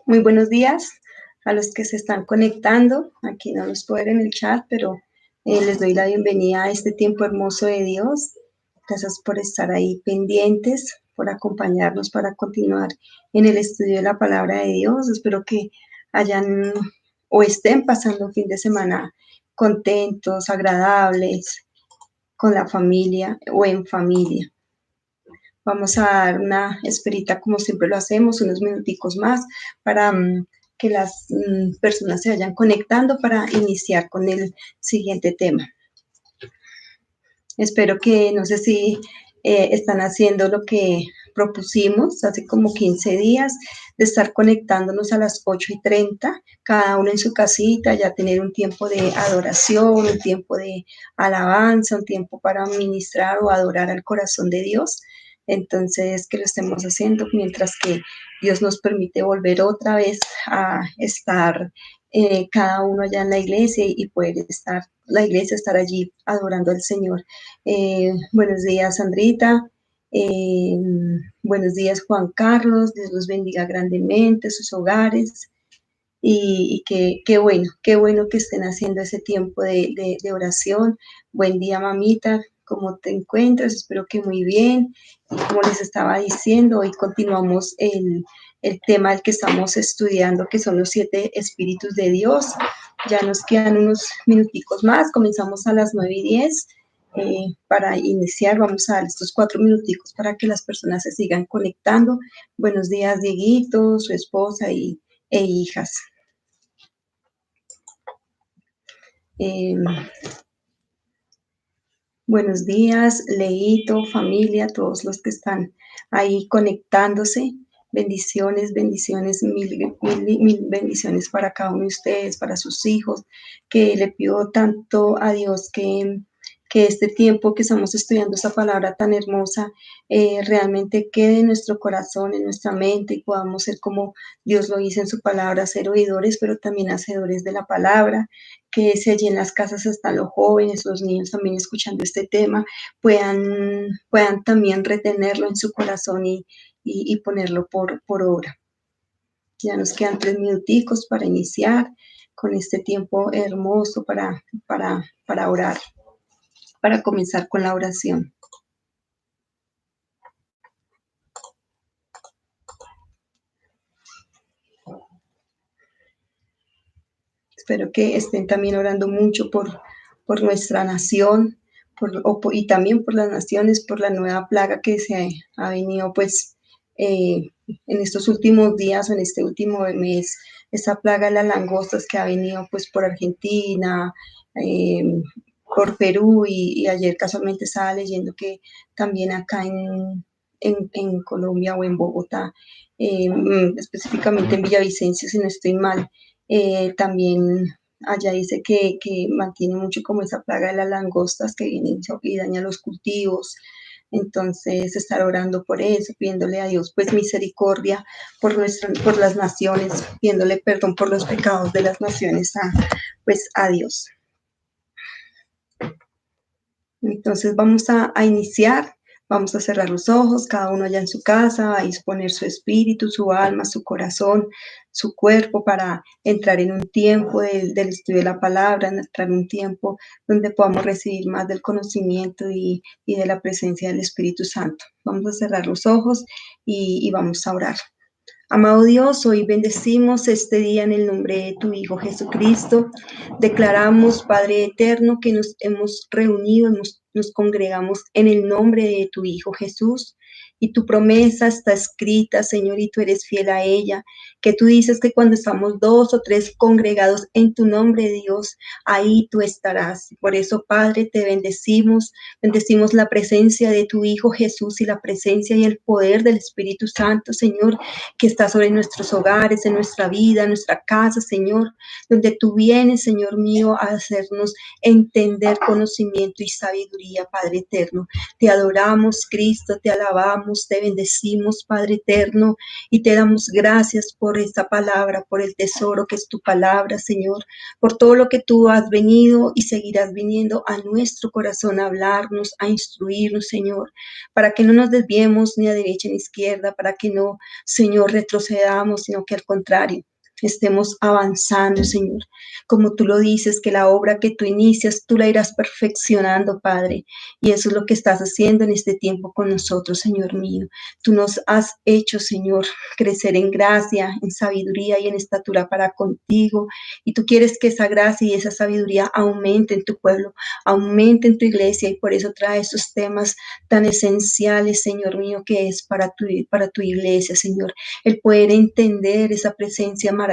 Muy buenos días a los que se están conectando. Aquí no los puedo ver en el chat, pero les doy la bienvenida a este tiempo hermoso de Dios. Gracias por estar ahí pendientes, por acompañarnos para continuar en el estudio de la palabra de Dios. Espero que hayan o estén pasando un fin de semana contentos, agradables, con la familia o en familia. Vamos a dar una esperita como siempre lo hacemos, unos minuticos más para que las personas se vayan conectando para iniciar con el siguiente tema. Espero que, no sé si están haciendo lo que propusimos hace como 15 días, de estar conectándonos a las 8:30, cada uno en su casita, ya tener un tiempo de adoración, un tiempo de alabanza, un tiempo para ministrar o adorar al corazón de Dios. Entonces, que lo estemos haciendo mientras que Dios nos permite volver otra vez a estar cada uno allá en la iglesia y poder estar allí adorando al Señor. Buenos días, Sandrita. Buenos días, Juan Carlos. Dios los bendiga grandemente, sus hogares. Y qué bueno que estén haciendo ese tiempo de oración. Buen día, mamita. ¿Cómo te encuentras? Espero que muy bien. Y como les estaba diciendo, hoy continuamos el tema del que estamos estudiando, que son los 7 espíritus de Dios. Ya nos quedan unos minuticos más. Comenzamos a las 9:10. Para iniciar, vamos a dar estos 4 minuticos para que las personas se sigan conectando. Buenos días, Dieguito, su esposa e hijas. Buenos días, Leito, familia, todos los que están ahí conectándose. Bendiciones, mil bendiciones para cada uno de ustedes, para sus hijos, que le pido tanto a Dios que este tiempo que estamos estudiando esta palabra tan hermosa realmente quede en nuestro corazón, en nuestra mente, y podamos ser como Dios lo dice en su palabra, ser oidores, pero también hacedores de la palabra, que si allí en las casas están los jóvenes, los niños también escuchando este tema, puedan también retenerlo en su corazón y ponerlo por obra. Ya nos quedan 3 minuticos para iniciar con este tiempo hermoso para orar, para comenzar con la oración. Espero que estén también orando mucho por nuestra nación y también por las naciones, por la nueva plaga que se ha venido pues en estos últimos días o en este último mes, esa plaga de las langostas que ha venido pues por Argentina, por Perú y ayer casualmente estaba leyendo que también acá en Colombia o en Bogotá, específicamente en Villavicencio, si no estoy mal, también allá dice que mantiene mucho como esa plaga de las langostas que vienen y dañan los cultivos. Entonces, estar orando por eso, pidiéndole a Dios pues misericordia por las naciones, pidiéndole perdón por los pecados de las naciones a Dios. Entonces vamos a iniciar, vamos a cerrar los ojos, cada uno allá en su casa, va a disponer su espíritu, su alma, su corazón, su cuerpo para entrar en un tiempo del estudio de la palabra, entrar en un tiempo donde podamos recibir más del conocimiento y de la presencia del Espíritu Santo. Vamos a cerrar los ojos y vamos a orar. Amado Dios, hoy bendecimos este día en el nombre de tu Hijo Jesucristo. Declaramos, Padre eterno, que nos hemos reunido, nos congregamos en el nombre de tu Hijo Jesús. Y tu promesa está escrita, Señor, y tú eres fiel a ella, que tú dices que cuando estamos 2 o 3 congregados en tu nombre, Dios, ahí tú estarás. Por eso, Padre, te bendecimos la presencia de tu Hijo Jesús y la presencia y el poder del Espíritu Santo, Señor, que está sobre nuestros hogares, en nuestra vida, en nuestra casa, Señor, donde tú vienes, Señor mío, a hacernos entender conocimiento y sabiduría, Padre eterno. Te adoramos, Cristo, te alabamos, te bendecimos, Padre eterno, y te damos gracias por esta palabra, por el tesoro que es tu palabra, Señor, por todo lo que tú has venido y seguirás viniendo a nuestro corazón a hablarnos, a instruirnos, Señor, para que no nos desviemos ni a derecha ni a izquierda, para que no, Señor, retrocedamos, sino que al contrario, estemos avanzando, Señor. Como tú lo dices, que la obra que tú inicias, tú la irás perfeccionando, Padre. Y eso es lo que estás haciendo en este tiempo con nosotros, Señor mío. Tú nos has hecho, Señor, crecer en gracia, en sabiduría y en estatura para contigo. Y tú quieres que esa gracia y esa sabiduría aumente en tu pueblo, aumente en tu iglesia. Y por eso trae esos temas tan esenciales, Señor mío, que es para tu iglesia, Señor. El poder entender esa presencia maravillosa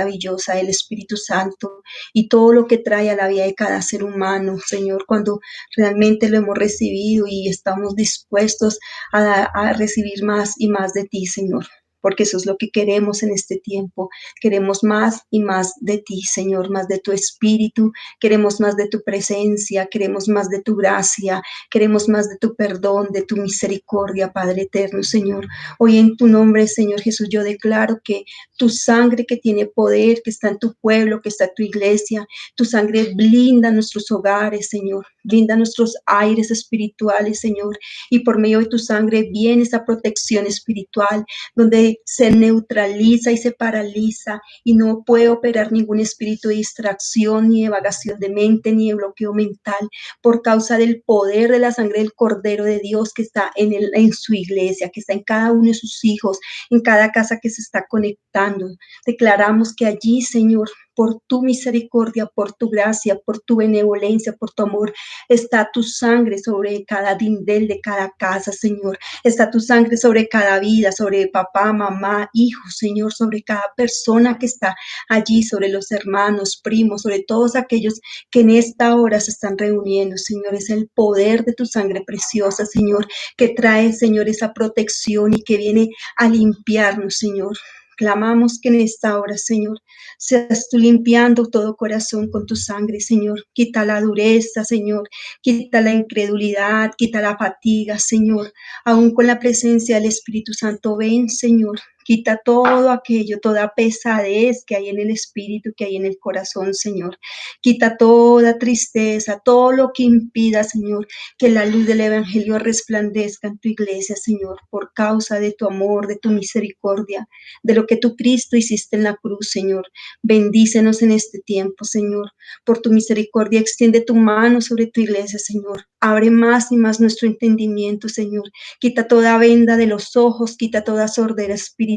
del Espíritu Santo y todo lo que trae a la vida de cada ser humano, Señor, cuando realmente lo hemos recibido y estamos dispuestos a recibir más y más de ti, Señor. Porque eso es lo que queremos en este tiempo. Queremos más y más de ti, Señor, más de tu espíritu, queremos más de tu presencia, queremos más de tu gracia, queremos más de tu perdón, de tu misericordia, Padre eterno, Señor. Hoy en tu nombre, Señor Jesús, yo declaro que tu sangre que tiene poder, que está en tu pueblo, que está en tu iglesia, tu sangre blinda nuestros hogares, Señor, blinda nuestros aires espirituales, Señor, y por medio de tu sangre viene esa protección espiritual, donde se neutraliza y se paraliza y no puede operar ningún espíritu de distracción, ni de evagación de mente, ni de bloqueo mental, por causa del poder de la sangre del Cordero de Dios que está en su iglesia, que está en cada uno de sus hijos, en cada casa que se está conectando. Declaramos que allí, Señor, por tu misericordia, por tu gracia, por tu benevolencia, por tu amor, está tu sangre sobre cada dindel de cada casa, Señor. Está tu sangre sobre cada vida, sobre papá, mamá, hijo, Señor, sobre cada persona que está allí, sobre los hermanos, primos, sobre todos aquellos que en esta hora se están reuniendo, Señor. Es el poder de tu sangre preciosa, Señor, que trae, Señor, esa protección y que viene a limpiarnos, Señor. Clamamos que en esta hora, Señor, seas tú limpiando todo corazón con tu sangre, Señor. Quita la dureza, Señor. Quita la incredulidad, quita la fatiga, Señor. Aún con la presencia del Espíritu Santo, ven, Señor. Quita todo aquello, toda pesadez que hay en el espíritu, que hay en el corazón, Señor. Quita toda tristeza, todo lo que impida, Señor, que la luz del Evangelio resplandezca en tu iglesia, Señor, por causa de tu amor, de tu misericordia, de lo que tú, Cristo, hiciste en la cruz, Señor. Bendícenos en este tiempo, Señor. Por tu misericordia, extiende tu mano sobre tu iglesia, Señor. Abre más y más nuestro entendimiento, Señor. Quita toda venda de los ojos, quita toda sordera espiritual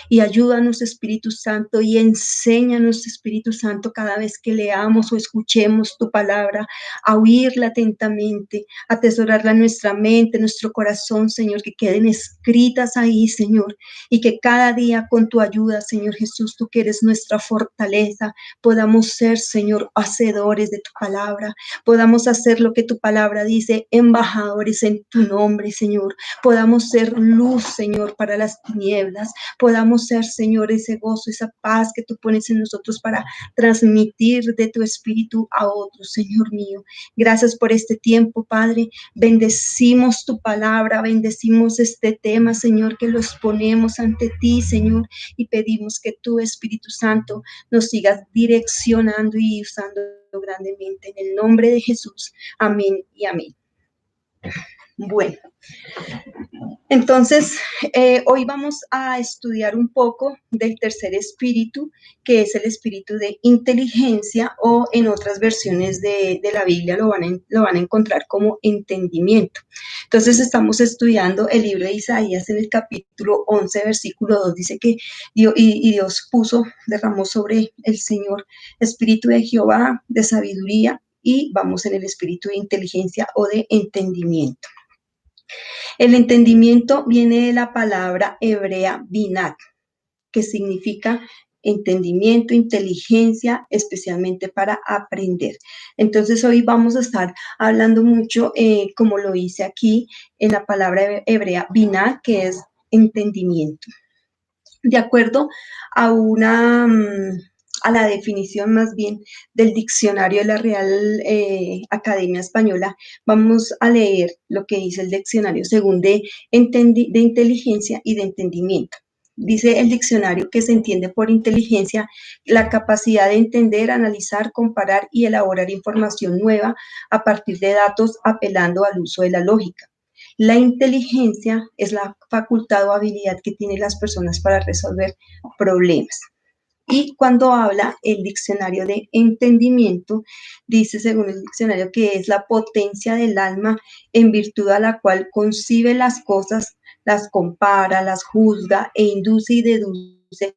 y ayúdanos, Espíritu Santo, y enséñanos, Espíritu Santo, cada vez que leamos o escuchemos tu palabra, a oírla atentamente, a atesorarla en nuestra mente, en nuestro corazón, Señor, que queden escritas ahí, Señor, y que cada día con tu ayuda, Señor Jesús, tú que eres nuestra fortaleza, podamos ser, Señor, hacedores de tu palabra, podamos hacer lo que tu palabra dice, embajadores en tu nombre, Señor, podamos ser luz, Señor, para las tinieblas, podamos ser, Señor, ese gozo, esa paz que tú pones en nosotros para transmitir de tu espíritu a otros, Señor mío. Gracias por este tiempo, Padre. Bendecimos tu palabra, bendecimos este tema, Señor, que lo exponemos ante ti, Señor, y pedimos que tu Espíritu Santo nos sigas direccionando y usando grandemente en el nombre de Jesús. Amén y amén. Bueno, entonces hoy vamos a estudiar un poco del tercer espíritu, que es el espíritu de inteligencia, o en otras versiones de la Biblia lo van a encontrar como entendimiento. Entonces estamos estudiando el libro de Isaías en el capítulo 11, versículo 2, dice que Dios derramó sobre el Señor espíritu de Jehová, de sabiduría, y vamos en el espíritu de inteligencia o de entendimiento. El entendimiento viene de la palabra hebrea binat, que significa entendimiento, inteligencia, especialmente para aprender. Entonces hoy vamos a estar hablando mucho, como lo hice aquí, en la palabra hebrea binat, que es entendimiento. De acuerdo a a la definición más bien del diccionario de la Real Academia Española, vamos a leer lo que dice el diccionario según de inteligencia y de entendimiento. Dice el diccionario que se entiende por inteligencia la capacidad de entender, analizar, comparar y elaborar información nueva a partir de datos apelando al uso de la lógica. La inteligencia es la facultad o habilidad que tienen las personas para resolver problemas. Y cuando habla el diccionario de entendimiento, dice según el diccionario que es la potencia del alma en virtud a la cual concibe las cosas, las compara, las juzga e induce y deduce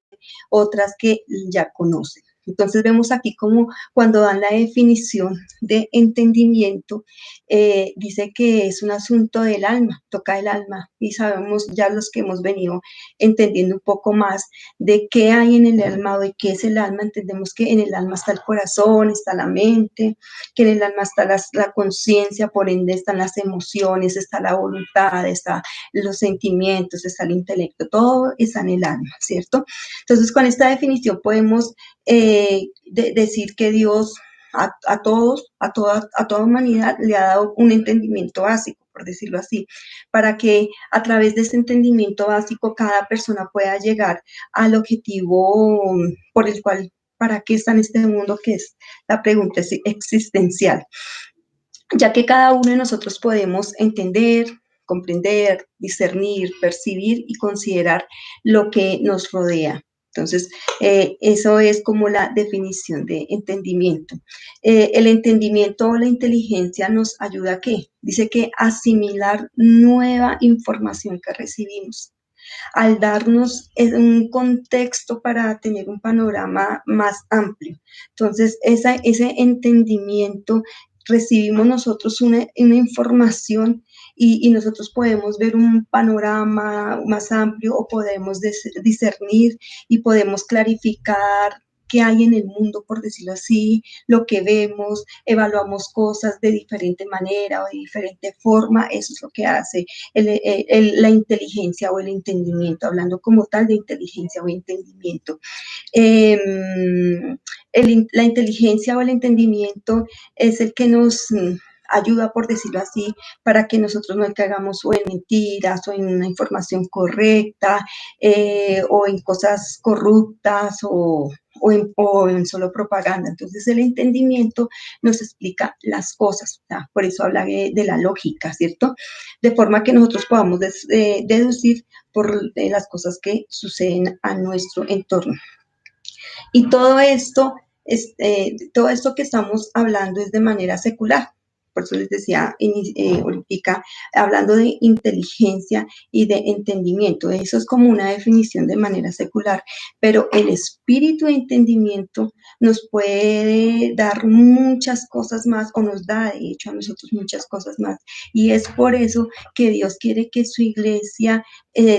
otras que ya conoce. Entonces vemos aquí como cuando dan la definición de entendimiento, dice que es un asunto del alma, toca el alma, y sabemos ya los que hemos venido entendiendo un poco más de qué hay en el alma o de qué es el alma. Entendemos que en el alma está el corazón, está la mente, que en el alma está la conciencia, por ende están las emociones, está la voluntad, están los sentimientos, está el intelecto, todo está en el alma, ¿cierto? Entonces, con esta definición podemos decir que Dios a todos, a toda humanidad le ha dado un entendimiento básico, por decirlo así, para que a través de ese entendimiento básico cada persona pueda llegar al objetivo por el cual, para qué está en este mundo, que es la pregunta existencial, ya que cada uno de nosotros podemos entender, comprender, discernir, percibir y considerar lo que nos rodea. Entonces, eso es como la definición de entendimiento. El entendimiento o la inteligencia nos ayuda a ¿qué? Dice que asimilar nueva información que recibimos, al darnos un contexto para tener un panorama más amplio. Entonces, ese entendimiento, recibimos nosotros una información y nosotros podemos ver un panorama más amplio o podemos discernir y podemos clarificar qué hay en el mundo, por decirlo así, lo que vemos, evaluamos cosas de diferente manera o de diferente forma. Eso es lo que hace la inteligencia o el entendimiento, hablando como tal de inteligencia o entendimiento. La inteligencia o el entendimiento es el que nos ayuda, por decirlo así, para que nosotros no caigamos o en mentiras o en una información correcta o en cosas corruptas o en solo propaganda. Entonces el entendimiento nos explica las cosas, ¿tá? Por eso habla de la lógica, ¿cierto? De forma que nosotros podamos deducir por las cosas que suceden a nuestro entorno. Y todo esto que estamos hablando es de manera secular. Por eso les decía ahorita, hablando de inteligencia y de entendimiento. Eso es como una definición de manera secular. Pero el espíritu de entendimiento nos puede dar muchas cosas más, o nos da, de hecho, a nosotros muchas cosas más. Y es por eso que Dios quiere que su iglesia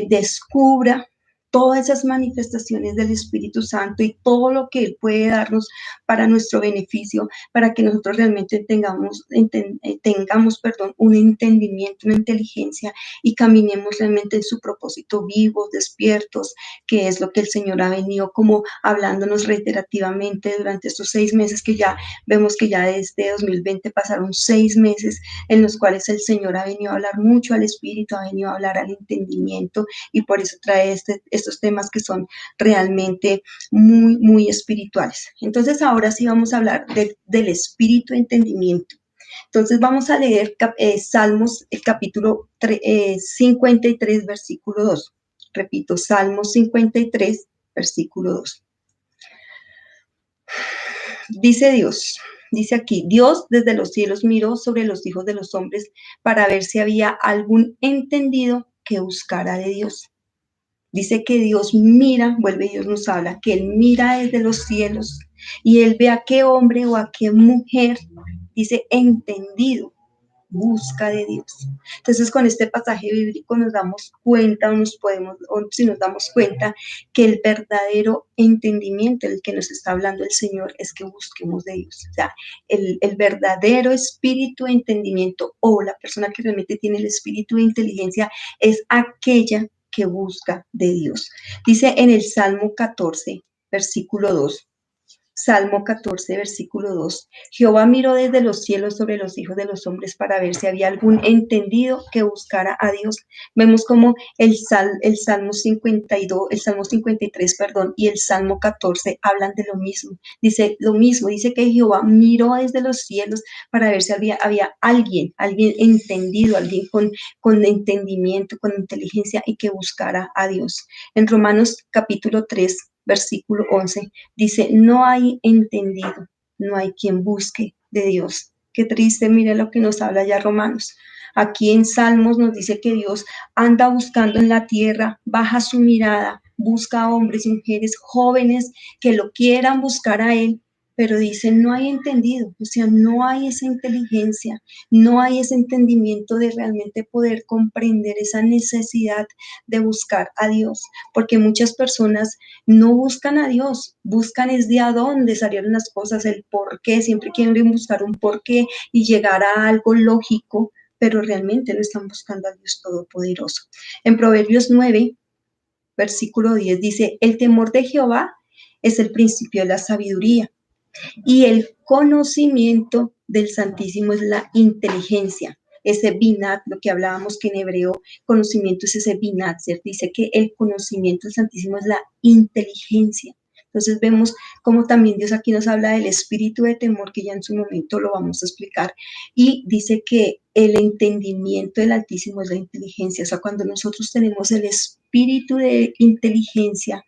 descubra todas esas manifestaciones del Espíritu Santo y todo lo que Él puede darnos para nuestro beneficio, para que nosotros realmente tengamos un entendimiento, una inteligencia y caminemos realmente en su propósito vivos, despiertos, que es lo que el Señor ha venido como hablándonos reiterativamente durante estos 6 meses, que ya vemos que ya desde 2020 pasaron 6 meses en los cuales el Señor ha venido a hablar mucho al Espíritu, ha venido a hablar al entendimiento, y por eso trae estos temas que son realmente muy, muy espirituales. Entonces, ahora sí vamos a hablar del espíritu de entendimiento. Entonces, vamos a leer Salmos, el capítulo 53, versículo 2. Repito, Salmos 53, versículo 2. Dice Dios, dice aquí, Dios desde los cielos miró sobre los hijos de los hombres para ver si había algún entendido que buscara de Dios. Dice que Dios mira, vuelve y Dios nos habla, que Él mira desde los cielos y Él ve a qué hombre o a qué mujer, dice entendido, busca de Dios. Entonces, con este pasaje bíblico nos damos cuenta, o si nos damos cuenta, que el verdadero entendimiento, el que nos está hablando el Señor, es que busquemos de Dios. O sea, el verdadero espíritu de entendimiento, o la persona que realmente tiene el espíritu de inteligencia, es aquella que busca de Dios. Dice en el Salmo 14, versículo 2. Salmo 14, versículo 2. Jehová miró desde los cielos sobre los hijos de los hombres para ver si había algún entendido que buscara a Dios. Vemos como el Salmo 52, el Salmo 53, perdón, y el Salmo 14 hablan de lo mismo. Dice lo mismo, dice que Jehová miró desde los cielos para ver si había alguien entendido, alguien con entendimiento, con inteligencia y que buscara a Dios. En Romanos capítulo 3, versículo 11, dice, no hay entendido, no hay quien busque de Dios. Qué triste, mire lo que nos habla ya Romanos. Aquí en Salmos nos dice que Dios anda buscando en la tierra, baja su mirada, busca a hombres y mujeres jóvenes que lo quieran buscar a Él, pero dice, no hay entendido, o sea, no hay esa inteligencia, no hay ese entendimiento de realmente poder comprender esa necesidad de buscar a Dios, porque muchas personas no buscan a Dios, buscan es de a dónde salieron las cosas, el por qué, siempre quieren buscar un por qué y llegar a algo lógico, pero realmente no están buscando a Dios Todopoderoso. En Proverbios 9, versículo 10 dice, el temor de Jehová es el principio de la sabiduría y el conocimiento del Santísimo es la inteligencia. Ese binat, lo que hablábamos que en hebreo conocimiento es ese binat, ¿cierto? Dice que el conocimiento del Santísimo es la inteligencia. Entonces vemos cómo también Dios aquí nos habla del espíritu de temor, que ya en su momento lo vamos a explicar, y dice que el entendimiento del Altísimo es la inteligencia. O sea, cuando nosotros tenemos el espíritu de inteligencia,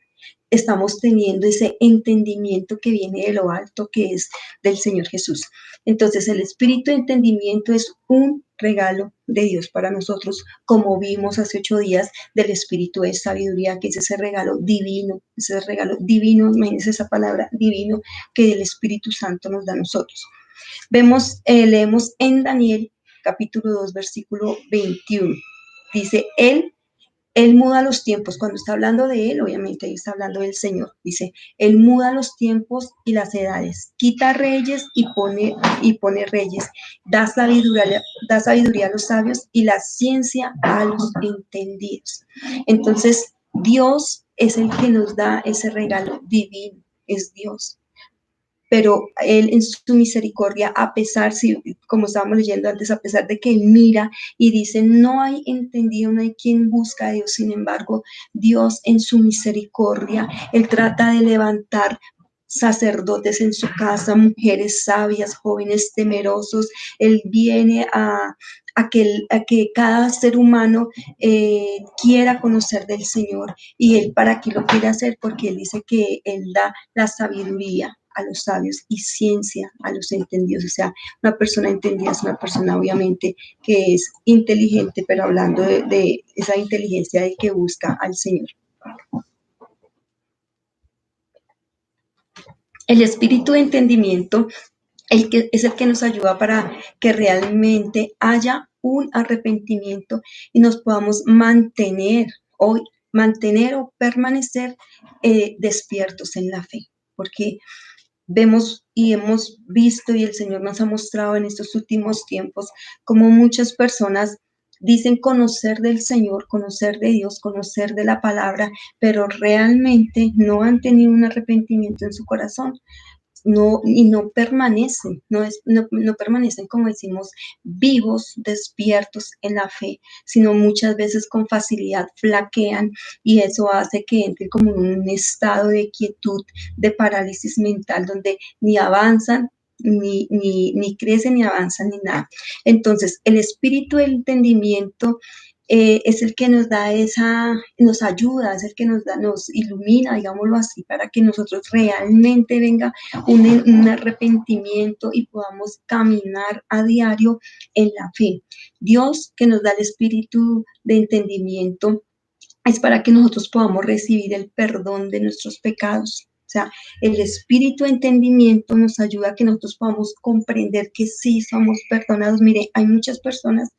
estamos teniendo ese entendimiento que viene de lo alto, que es del Señor Jesús. Entonces, el espíritu de entendimiento es un regalo de Dios para nosotros, como vimos hace 8 días del espíritu de sabiduría, que es ese regalo divino, imagínense esa palabra divino que el Espíritu Santo nos da a nosotros. Leemos en Daniel capítulo 2, versículo 21. Dice, Él muda los tiempos. Cuando está hablando de Él, obviamente ahí está hablando del Señor. Dice, Él muda los tiempos y las edades, quita reyes y pone reyes, da sabiduría a los sabios y la ciencia a los entendidos. Entonces, Dios es el que nos da ese regalo divino, es Dios. Pero Él en su misericordia, a pesar, como estábamos leyendo antes, a pesar de que Él mira y dice, no hay entendido, no hay quien busca a Dios, sin embargo, Dios en su misericordia, Él trata de levantar sacerdotes en su casa, mujeres sabias, jóvenes temerosos. Él viene a que cada ser humano quiera conocer del Señor. ¿Y Él para qué lo quiere hacer? Porque Él dice que Él da la sabiduría a los sabios y ciencia a los entendidos. O sea, una persona entendida es una persona obviamente que es inteligente, pero hablando de esa inteligencia de que busca al Señor. El espíritu de entendimiento es el que nos ayuda para que realmente haya un arrepentimiento y nos podamos mantener o permanecer despiertos en la fe, porque vemos y hemos visto y el Señor nos ha mostrado en estos últimos tiempos como muchas personas dicen conocer del Señor, conocer de Dios, conocer de la palabra, pero realmente no han tenido un arrepentimiento en su corazón. No permanecen, no permanecen, como decimos, vivos, despiertos en la fe, sino muchas veces con facilidad flaquean y eso hace que entren como en un estado de quietud, de parálisis mental, donde ni avanzan, ni crecen, ni avanzan, ni nada. Entonces, el espíritu del entendimiento es el que nos da nos ayuda, es el que nos ilumina, digámoslo así, para que nosotros realmente venga un arrepentimiento y podamos caminar a diario en la fe. Dios que nos da el espíritu de entendimiento es para que nosotros podamos recibir el perdón de nuestros pecados. sea, el espíritu de entendimiento nos ayuda a que nosotros podamos comprender que sí somos perdonados. Mire, hay muchas personas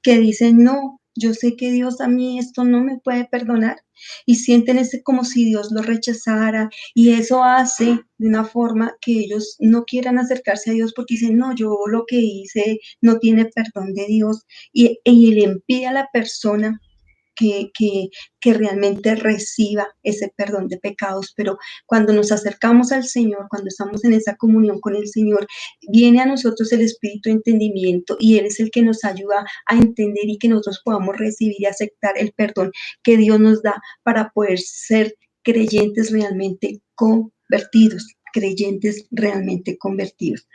que dicen, no, yo sé que Dios a mí esto no me puede perdonar y sienten ese como si Dios lo rechazara y eso hace de una forma que ellos no quieran acercarse a Dios porque dicen, no, yo lo que hice no tiene perdón de Dios y le impide a la persona que, que, que realmente reciba ese perdón de pecados. Pero cuando nos acercamos al Señor, cuando estamos en esa comunión con el Señor, viene a nosotros el espíritu de entendimiento y Él es el que nos ayuda a entender y que nosotros podamos recibir y aceptar el perdón que Dios nos da para poder ser creyentes realmente convertidos, creyentes realmente convertidos.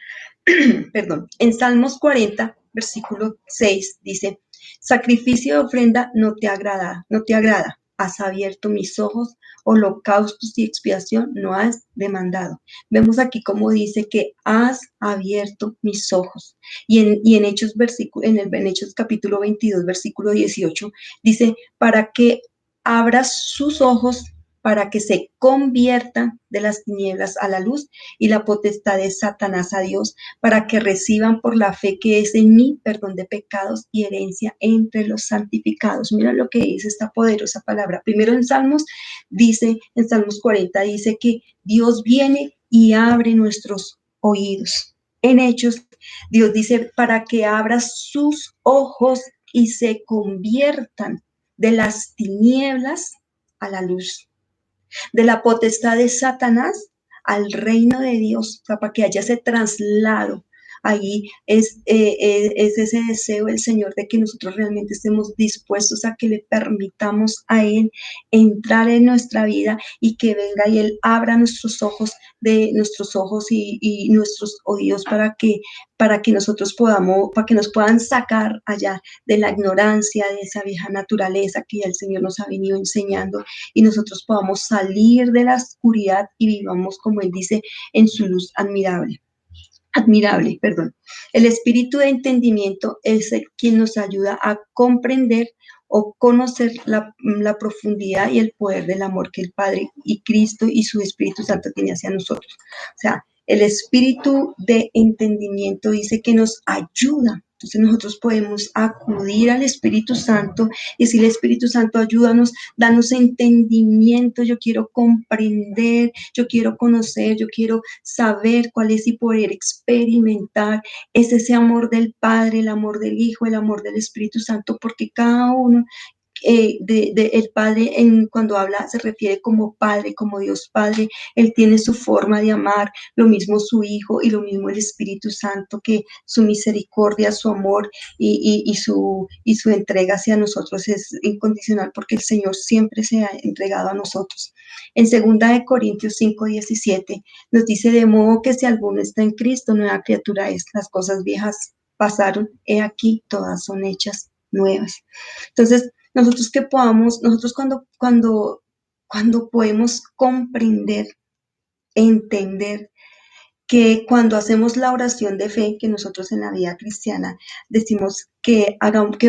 Perdón, en Salmos 40, versículo 6 dice, sacrificio de ofrenda no te agrada, has abierto mis ojos, holocaustos y expiación no has demandado. Vemos aquí como dice que has abierto mis ojos. Y en Hechos, en Hechos capítulo 22, versículo 18, dice, para que abra sus ojos para que se conviertan de las tinieblas a la luz y la potestad de Satanás a Dios, para que reciban por la fe que es en mí perdón de pecados y herencia entre los santificados. Mira lo que dice esta poderosa palabra. Primero en Salmos dice, en Salmos 40 dice que Dios viene y abre nuestros oídos. En Hechos, Dios dice para que abra sus ojos y se conviertan de las tinieblas a la luz, de la potestad de Satanás al reino de Dios, o sea, para que haya ese traslado. Ahí es ese deseo del Señor de que nosotros realmente estemos dispuestos a que le permitamos a Él entrar en nuestra vida y que venga y Él abra nuestros ojos y nuestros oídos para que nosotros podamos, para que nos puedan sacar allá de la ignorancia, de esa vieja naturaleza que ya el Señor nos ha venido enseñando y nosotros podamos salir de la oscuridad y vivamos, como Él dice, en su luz admirable. Admirable, perdón. El espíritu de entendimiento es el quien nos ayuda a comprender o conocer la profundidad y el poder del amor que el Padre y Cristo y su Espíritu Santo tiene hacia nosotros. O sea, el espíritu de entendimiento dice que nos ayuda. Entonces nosotros podemos acudir al Espíritu Santo y decirle, Espíritu Santo, ayúdanos, danos entendimiento, yo quiero comprender, yo quiero conocer, yo quiero saber cuál es y poder experimentar es ese amor del Padre, el amor del Hijo, el amor del Espíritu Santo, porque cada uno el Padre cuando habla se refiere como Padre, como Dios Padre, Él tiene su forma de amar, lo mismo su Hijo y lo mismo el Espíritu Santo, que su misericordia, su amor y su entrega hacia nosotros es incondicional porque el Señor siempre se ha entregado a nosotros. En 2 Corintios 5:17 nos dice, de modo que si alguno está en Cristo, nueva criatura es, las cosas viejas pasaron, he aquí, todas son hechas nuevas. Entonces, nosotros cuando podemos comprender, entender que cuando hacemos la oración de fe, que nosotros en la vida cristiana decimos que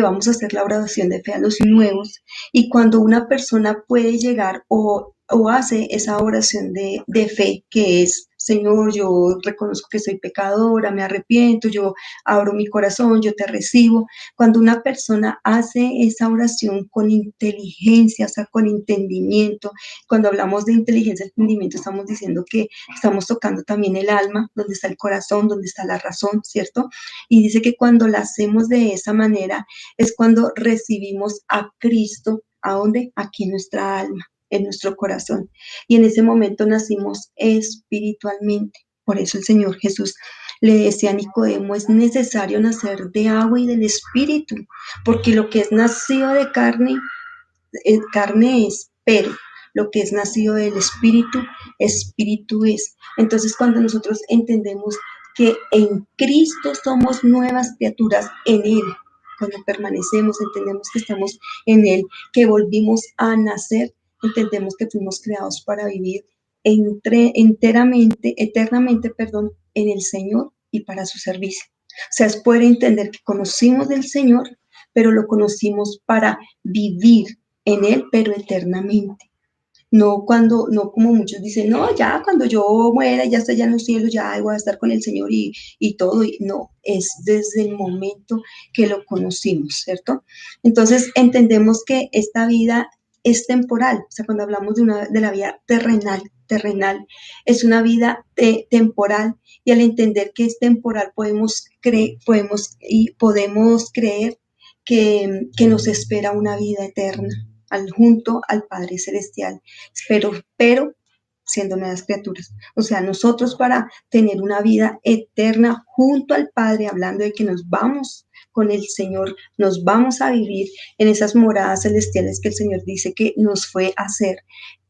vamos a hacer la oración de fe a los nuevos, y cuando una persona puede llegar o hace esa oración de fe, que es, Señor, yo reconozco que soy pecadora, me arrepiento, yo abro mi corazón, yo te recibo. Cuando una persona hace esa oración con inteligencia, o sea, con entendimiento, cuando hablamos de inteligencia y entendimiento, estamos diciendo que estamos tocando también el alma, donde está el corazón, donde está la razón, ¿cierto? Y dice que cuando la hacemos de esa manera es cuando recibimos a Cristo, ¿a dónde? Aquí en nuestra alma, en nuestro corazón. Y en ese momento nacimos espiritualmente. Por eso el Señor Jesús le decía a Nicodemo, es necesario nacer de agua y del Espíritu, porque lo que es nacido de carne es, pero lo que es nacido del Espíritu, Espíritu es. Entonces, cuando nosotros entendemos que en Cristo somos nuevas criaturas en Él, cuando permanecemos, entendemos que estamos en Él, que volvimos a nacer, entendemos que fuimos creados para vivir eternamente, en el Señor y para su servicio. O sea, es poder entender que conocimos del Señor, pero lo conocimos para vivir en Él, pero eternamente. No cuando, no como muchos dicen, no, ya cuando yo muera, ya estoy ya en los cielos, ya voy a estar con el Señor y todo. No, es desde el momento que lo conocimos, ¿cierto? Entonces entendemos que esta vida es temporal. O sea, cuando hablamos de la vida terrenal, es una vida temporal, y al entender que es temporal podemos creer que nos espera una vida eterna junto al Padre Celestial, pero siendo nuevas criaturas. O sea, nosotros para tener una vida eterna junto al Padre, hablando de que nos vamos con el Señor, nos vamos a vivir en esas moradas celestiales que el Señor dice que nos fue a hacer,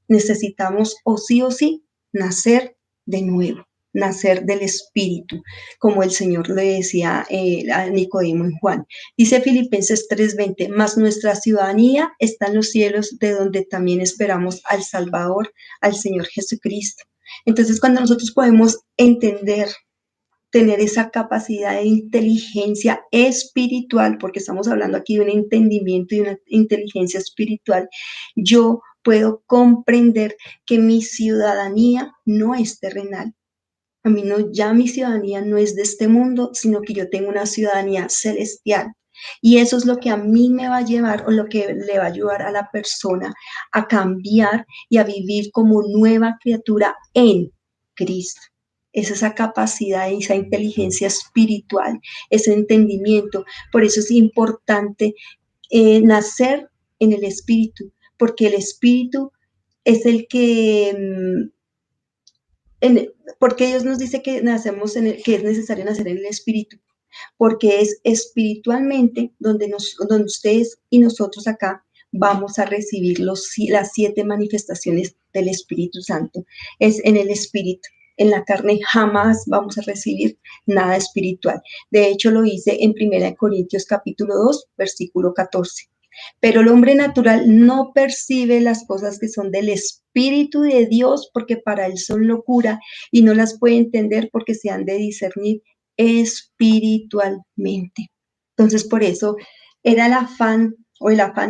necesitamos o sí nacer de nuevo, nacer del Espíritu, como el Señor le decía a Nicodemo en Juan. Dice Filipenses 3:20, mas nuestra ciudadanía está en los cielos, de donde también esperamos al Salvador, al Señor Jesucristo. Entonces, cuando nosotros podemos entender, tener esa capacidad de inteligencia espiritual, porque estamos hablando aquí de un entendimiento y una inteligencia espiritual, yo puedo comprender que mi ciudadanía no es terrenal. A mí no, ya mi ciudadanía no es de este mundo, sino que yo tengo una ciudadanía celestial. Y eso es lo que a mí me va a llevar, o lo que le va a ayudar a la persona a cambiar y a vivir como nueva criatura en Cristo. Es esa capacidad, esa inteligencia espiritual, ese entendimiento. Por eso es importante nacer en el Espíritu, porque el Espíritu es el que porque Dios nos dice que nacemos que es necesario nacer en el Espíritu, porque es espiritualmente donde ustedes y nosotros acá vamos a recibir las 7 manifestaciones del Espíritu Santo. Es en el Espíritu. En la carne jamás vamos a recibir nada espiritual. De hecho, lo hice en 1 Corintios capítulo 2, versículo 14. Pero el hombre natural no percibe las cosas que son del Espíritu de Dios, porque para él son locura, y no las puede entender porque se han de discernir espiritualmente. Entonces, por eso era el afán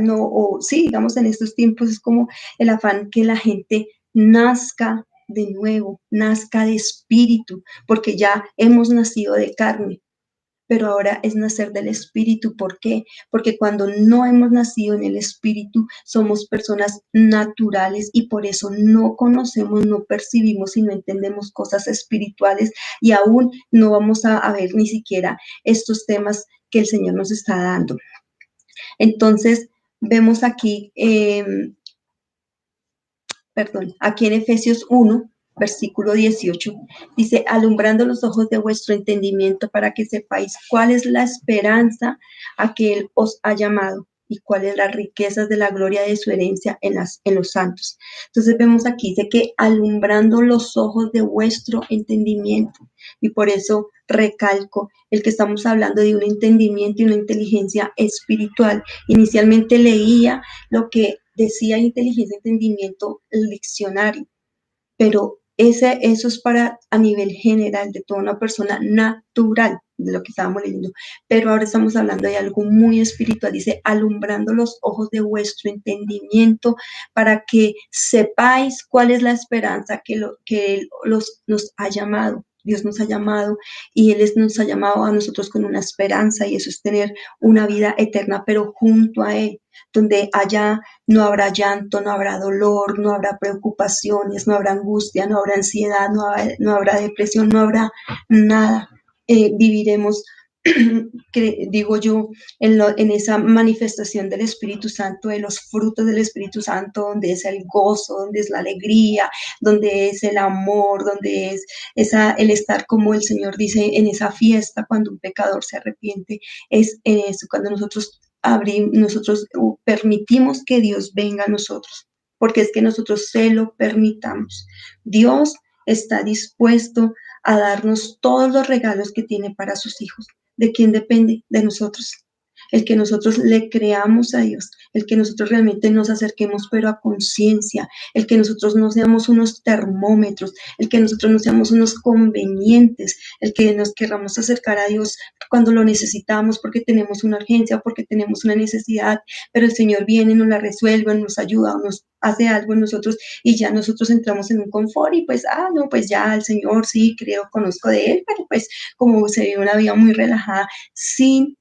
no, o sí, digamos en estos tiempos es como el afán que la gente nazca de nuevo, nazca de espíritu, porque ya hemos nacido de carne, pero ahora es nacer del Espíritu. ¿Por qué? Porque cuando no hemos nacido en el Espíritu, somos personas naturales, y por eso no conocemos, no percibimos y no entendemos cosas espirituales, y aún no vamos a ver ni siquiera estos temas que el Señor nos está dando. Entonces, vemos aquí, aquí en Efesios 1, versículo 18, dice, alumbrando los ojos de vuestro entendimiento para que sepáis cuál es la esperanza a que Él os ha llamado y cuáles las riquezas de la gloria de su herencia en los santos. Entonces vemos aquí, dice que alumbrando los ojos de vuestro entendimiento, y por eso recalco el que estamos hablando de un entendimiento y una inteligencia espiritual. Inicialmente leía lo que decía inteligencia, entendimiento, el diccionario, pero eso es para a nivel general de toda una persona natural, de lo que estábamos leyendo, pero ahora estamos hablando de algo muy espiritual. Dice, alumbrando los ojos de vuestro entendimiento para que sepáis cuál es la esperanza que Él nos ha llamado. Dios nos ha llamado, y Él nos ha llamado a nosotros con una esperanza, y eso es tener una vida eterna, pero junto a Él, donde allá no habrá llanto, no habrá dolor, no habrá preocupaciones, no habrá angustia, no habrá ansiedad, no habrá depresión, no habrá nada. Viviremos, digo yo, en esa manifestación del Espíritu Santo, de los frutos del Espíritu Santo, donde es el gozo, donde es la alegría, donde es el amor, donde es el estar, como el Señor dice, en esa fiesta cuando un pecador se arrepiente. Es eso, cuando nosotros permitimos que Dios venga a nosotros, porque es que nosotros se lo permitamos. Dios está dispuesto a darnos todos los regalos que tiene para sus hijos. ¿De quién depende? De nosotros. el que nosotros le creamos a Dios, el que nosotros realmente nos acerquemos, pero a conciencia, el que nosotros no seamos unos termómetros, el que nosotros no seamos unos convenientes, el que nos querramos acercar a Dios cuando lo necesitamos, porque tenemos una urgencia, porque tenemos una necesidad, pero el Señor viene, nos la resuelve, nos ayuda, nos hace algo en nosotros y ya nosotros entramos en un confort y pues, no, pues ya el Señor sí, creo, conozco de Él, pero pues como se vive una vida muy relajada, sin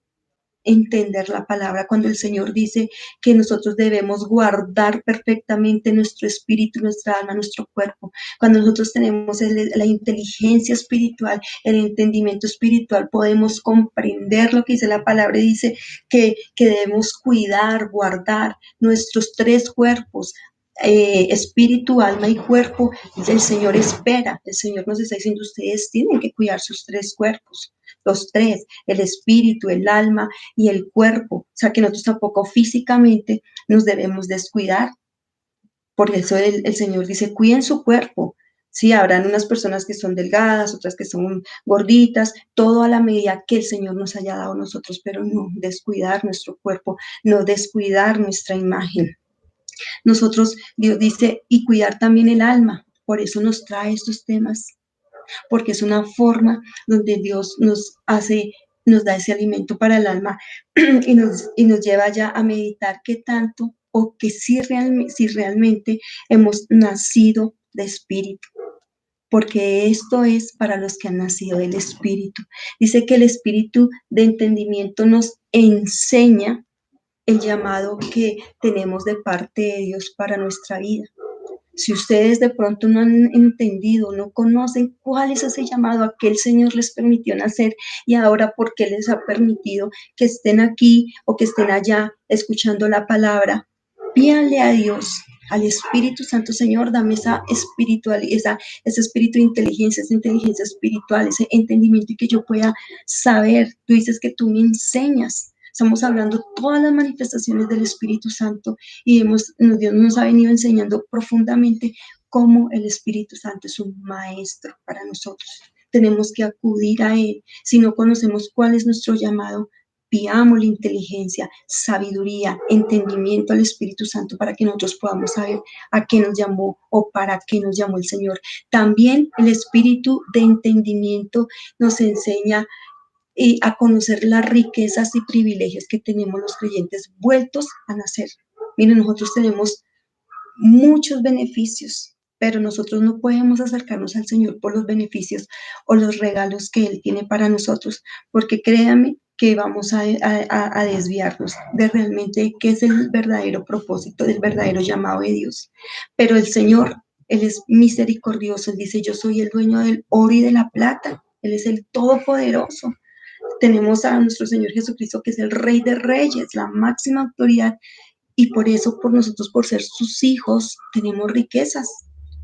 entender la palabra, cuando el Señor dice que nosotros debemos guardar perfectamente nuestro espíritu, nuestra alma, nuestro cuerpo, cuando nosotros tenemos la inteligencia espiritual, el entendimiento espiritual, podemos comprender lo que dice la palabra y dice que debemos cuidar, guardar nuestros tres cuerpos, espíritu, alma y cuerpo. El Señor espera, el Señor nos está diciendo, ustedes tienen que cuidar sus tres cuerpos, los tres, el espíritu, el alma y el cuerpo. O sea que nosotros tampoco físicamente nos debemos descuidar. Por eso el Señor dice, cuiden su cuerpo. Sí, habrán unas personas que son delgadas, otras que son gorditas, todo a la medida que el Señor nos haya dado a nosotros, pero no descuidar nuestro cuerpo, no descuidar nuestra imagen. Nosotros, Dios dice, y cuidar también el alma. Por eso nos trae estos temas, porque es una forma donde Dios nos hace, nos da ese alimento para el alma y nos lleva ya a meditar qué tanto o que si realmente hemos nacido de espíritu, porque esto es para los que han nacido del espíritu. Dice que el espíritu de entendimiento nos enseña el llamado que tenemos de parte de Dios para nuestra vida. Si ustedes de pronto no han entendido, no conocen cuál es ese llamado a que el Señor les permitió nacer y ahora por qué les ha permitido que estén aquí o que estén allá escuchando la palabra, pídanle a Dios, al Espíritu Santo, Señor, dame esa espiritual, ese espíritu de inteligencia, esa inteligencia espiritual, ese entendimiento y que yo pueda saber. Tú dices que tú me enseñas. Estamos hablando todas las manifestaciones del Espíritu Santo y Dios nos ha venido enseñando profundamente cómo el Espíritu Santo es un maestro para nosotros. Tenemos que acudir a Él. Si no conocemos cuál es nuestro llamado, pidamos la inteligencia, sabiduría, entendimiento al Espíritu Santo para que nosotros podamos saber a qué nos llamó o para qué nos llamó el Señor. También el Espíritu de entendimiento nos enseña y a conocer las riquezas y privilegios que tenemos los creyentes vueltos a nacer. Miren, nosotros tenemos muchos beneficios, pero nosotros no podemos acercarnos al Señor por los beneficios o los regalos que Él tiene para nosotros, porque créanme que vamos a desviarnos de realmente qué es el verdadero propósito, del verdadero llamado de Dios. Pero el Señor, Él es misericordioso, Él dice, yo soy el dueño del oro y de la plata, Él es el todopoderoso. Tenemos a nuestro Señor Jesucristo, que es el Rey de Reyes, la máxima autoridad, y por eso, por nosotros, por ser sus hijos, tenemos riquezas,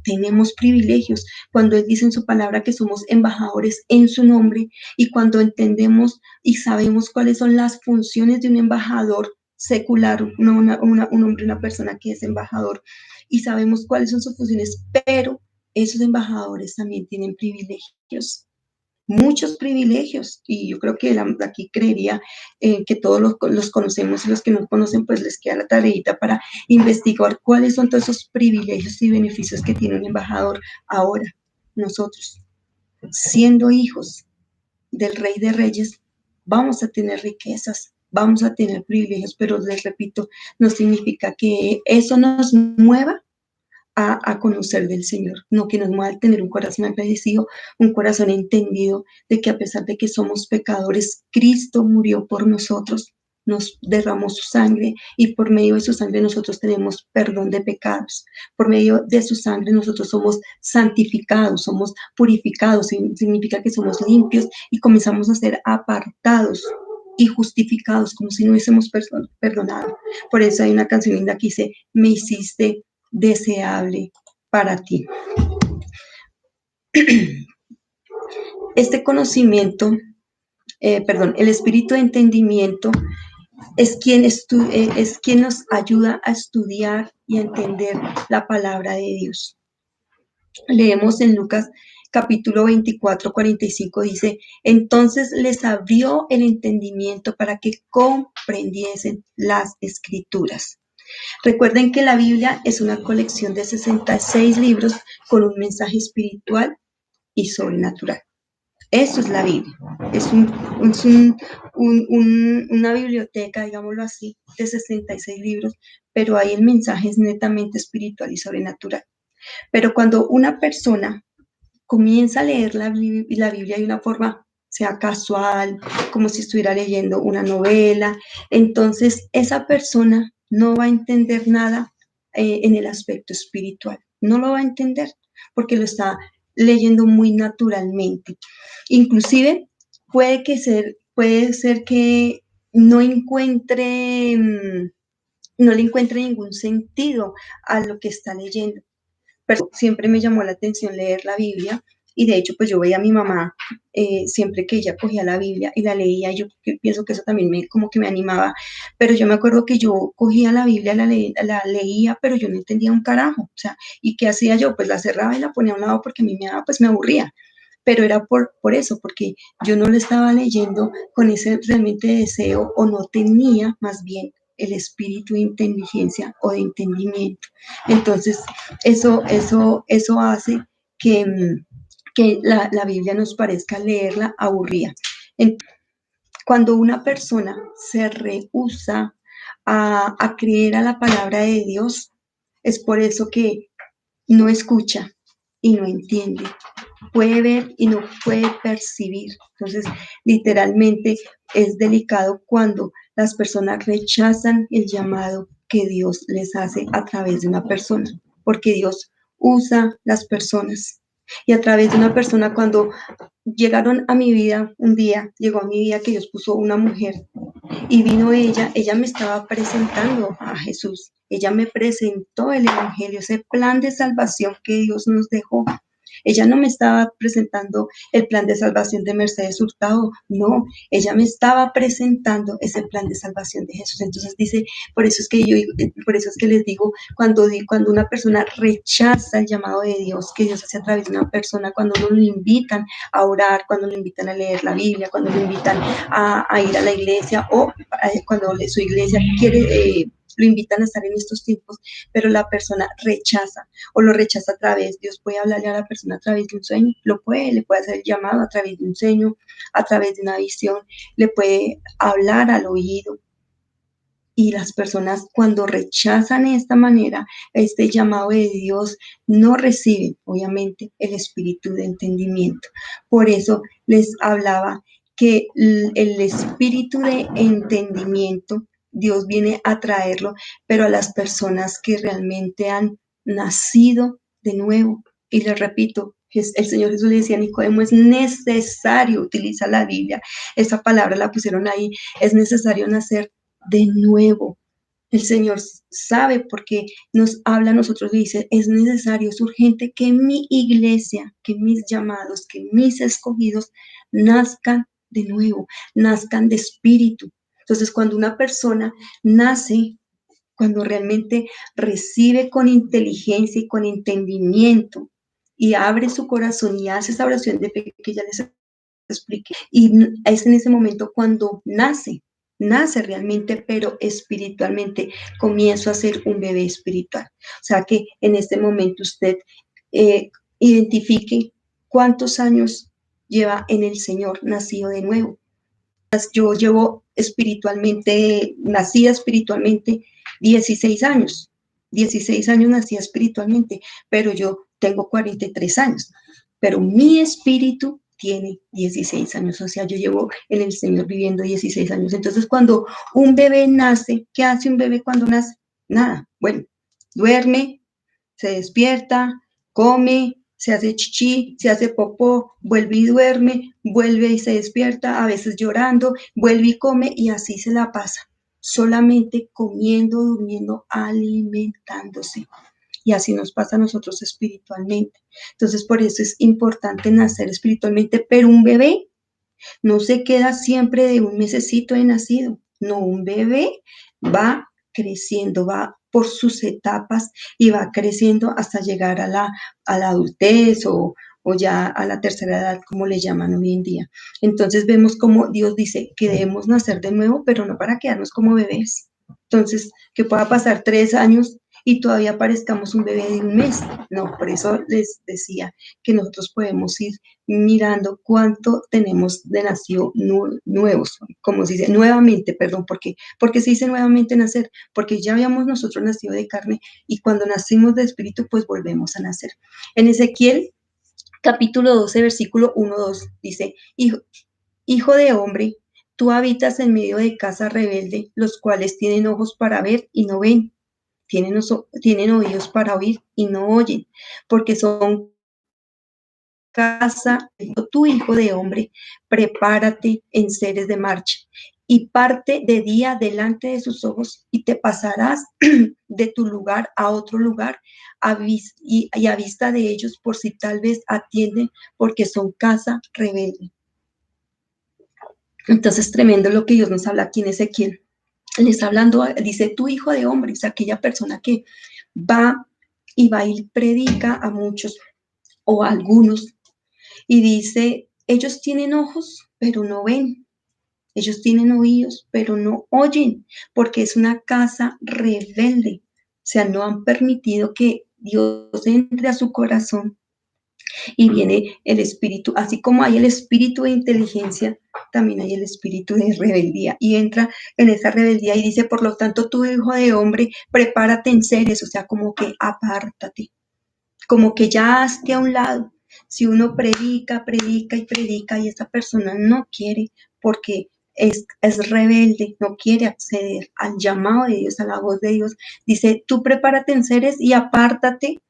tenemos privilegios. Cuando Él dice en su palabra que somos embajadores en su nombre, y cuando entendemos y sabemos cuáles son las funciones de un embajador secular, no un hombre, una persona que es embajador, y sabemos cuáles son sus funciones, pero esos embajadores también tienen privilegios, muchos privilegios, y yo creo que aquí creería que todos los conocemos y los que no conocen, pues les queda la tareita para investigar cuáles son todos esos privilegios y beneficios que tiene un embajador. Ahora, nosotros, siendo hijos del Rey de Reyes, vamos a tener riquezas, vamos a tener privilegios, pero les repito, no significa que eso nos mueva a conocer del Señor, no que nos mueva a tener un corazón agradecido, un corazón entendido de que a pesar de que somos pecadores, Cristo murió por nosotros, nos derramó su sangre y por medio de su sangre nosotros tenemos perdón de pecados. Por medio de su sangre nosotros somos santificados, somos purificados, significa que somos limpios y comenzamos a ser apartados y justificados como si no hubiésemos perdonado. Por eso hay una canción linda que dice, me hiciste deseable para ti. Este conocimiento, el espíritu de entendimiento es quien nos ayuda a estudiar y a entender la palabra de Dios. Leemos en Lucas capítulo 24, 45 dice, entonces les abrió el entendimiento para que comprendiesen las escrituras. Recuerden que la Biblia es una colección de 66 libros con un mensaje espiritual y sobrenatural. Eso es la Biblia. Es una biblioteca, digámoslo así, de 66 libros, pero ahí el mensaje es netamente espiritual y sobrenatural. Pero cuando una persona comienza a leer la Biblia de una forma, sea casual, como si estuviera leyendo una novela, entonces esa persona no va a entender nada en el aspecto espiritual. No lo va a entender porque lo está leyendo muy naturalmente. Inclusive puede ser que no encuentre, no le encuentre ningún sentido a lo que está leyendo. Pero siempre me llamó la atención leer la Biblia y de hecho pues yo veía a mi mamá siempre que ella cogía la Biblia y la leía, yo pienso que eso también como que me animaba, pero yo me acuerdo que yo cogía la Biblia, la leía, pero yo no entendía un carajo, o sea, ¿y qué hacía yo? Pues la cerraba y la ponía a un lado porque a mí pues me aburría, pero era por eso, porque yo no lo estaba leyendo con ese realmente deseo o no tenía más bien el espíritu de inteligencia o de entendimiento. Entonces, eso hace que la Biblia nos parezca leerla aburrida. Cuando una persona se rehúsa a creer a la palabra de Dios, es por eso que no escucha y no entiende, puede ver y no puede percibir. Entonces, literalmente es delicado cuando las personas rechazan el llamado que Dios les hace a través de una persona, porque Dios usa las personas. Y a través de una persona, cuando llegaron a mi vida, un día llegó a mi vida que Dios puso una mujer y vino ella me estaba presentando a Jesús, ella me presentó el Evangelio, ese plan de salvación que Dios nos dejó. Ella no me estaba presentando el plan de salvación de Mercedes Hurtado, no, ella me estaba presentando ese plan de salvación de Jesús. Entonces dice, por eso es que les digo, cuando una persona rechaza el llamado de Dios que Dios hace a través de una persona, cuando lo invitan a orar, cuando lo invitan a leer la Biblia, cuando lo invitan a ir a la iglesia o cuando su iglesia lo invitan a estar en estos tiempos, pero la persona rechaza o lo rechaza a través, Dios puede hablarle a la persona a través de un sueño, le puede hacer el llamado a través de un sueño, a través de una visión, le puede hablar al oído. Y las personas cuando rechazan de esta manera este llamado de Dios, no reciben, obviamente, el espíritu de entendimiento. Por eso les hablaba que el espíritu de entendimiento, Dios viene a traerlo, pero a las personas que realmente han nacido de nuevo. Y les repito, el Señor Jesús le decía a Nicodemo, es necesario, utiliza la Biblia, esa palabra la pusieron ahí, es necesario nacer de nuevo. El Señor sabe porque nos habla a nosotros y dice, es necesario, es urgente que mi iglesia, que mis llamados, que mis escogidos nazcan de nuevo, nazcan de espíritu. Entonces, cuando una persona nace, cuando realmente recibe con inteligencia y con entendimiento y abre su corazón y hace esa oración de fe que ya les expliqué, y es en ese momento cuando nace realmente, pero espiritualmente comienzo a ser un bebé espiritual. O sea que en este momento usted identifique cuántos años lleva en el Señor nacido de nuevo. Yo llevo nacida espiritualmente 16 años. 16 años nacida espiritualmente, pero yo tengo 43 años. Pero mi espíritu tiene 16 años, o sea, yo llevo en el Señor viviendo 16 años. Entonces, cuando un bebé nace, ¿qué hace un bebé cuando nace? Nada. Bueno, duerme, se despierta, come, se hace chichi, se hace popó, vuelve y duerme, vuelve y se despierta, a veces llorando, vuelve y come y así se la pasa, solamente comiendo, durmiendo, alimentándose. Y así nos pasa a nosotros espiritualmente. Entonces, por eso es importante nacer espiritualmente, pero un bebé no se queda siempre de un mesecito de nacido. No, un bebé va creciendo, va por sus etapas y va creciendo hasta llegar a la adultez o ya a la tercera edad, como le llaman hoy en día. Entonces vemos como Dios dice que debemos nacer de nuevo, pero no para quedarnos como bebés. Entonces, que pueda pasar 3 años y todavía parezcamos un bebé de un mes. No, por eso les decía que nosotros podemos ir mirando cuánto tenemos de nacido nuevos, como se dice, nuevamente, perdón, porque se dice nuevamente nacer, porque ya habíamos nosotros nacido de carne y cuando nacimos de espíritu, pues volvemos a nacer. En Ezequiel capítulo 12, versículo 1-2, dice, hijo de hombre, tú habitas en medio de casa rebelde, los cuales tienen ojos para ver y no ven, tienen oídos para oír y no oyen, porque son casa, tu hijo de hombre, prepárate en seres de marcha y parte de día delante de sus ojos y te pasarás de tu lugar a otro lugar y a vista de ellos por si tal vez atienden porque son casa rebelde. Entonces tremendo lo que Dios nos habla aquí en Ezequiel. Le está hablando, dice tu hijo de hombre, es aquella persona que va y va y predica a muchos o a algunos y dice, ellos tienen ojos, pero no ven. Ellos tienen oídos, pero no oyen, porque es una casa rebelde. O sea, no han permitido que Dios entre a su corazón y viene el espíritu, así como hay el espíritu de inteligencia, también hay el espíritu de rebeldía y entra en esa rebeldía y dice, por lo tanto, tu hijo de hombre, prepárate en seres, o sea, como que apártate, como que ya hazte a un lado. Si uno predica, predica y predica y esa persona no quiere porque es rebelde, no quiere acceder al llamado de Dios, a la voz de Dios, dice, tú prepárate en seres y apártate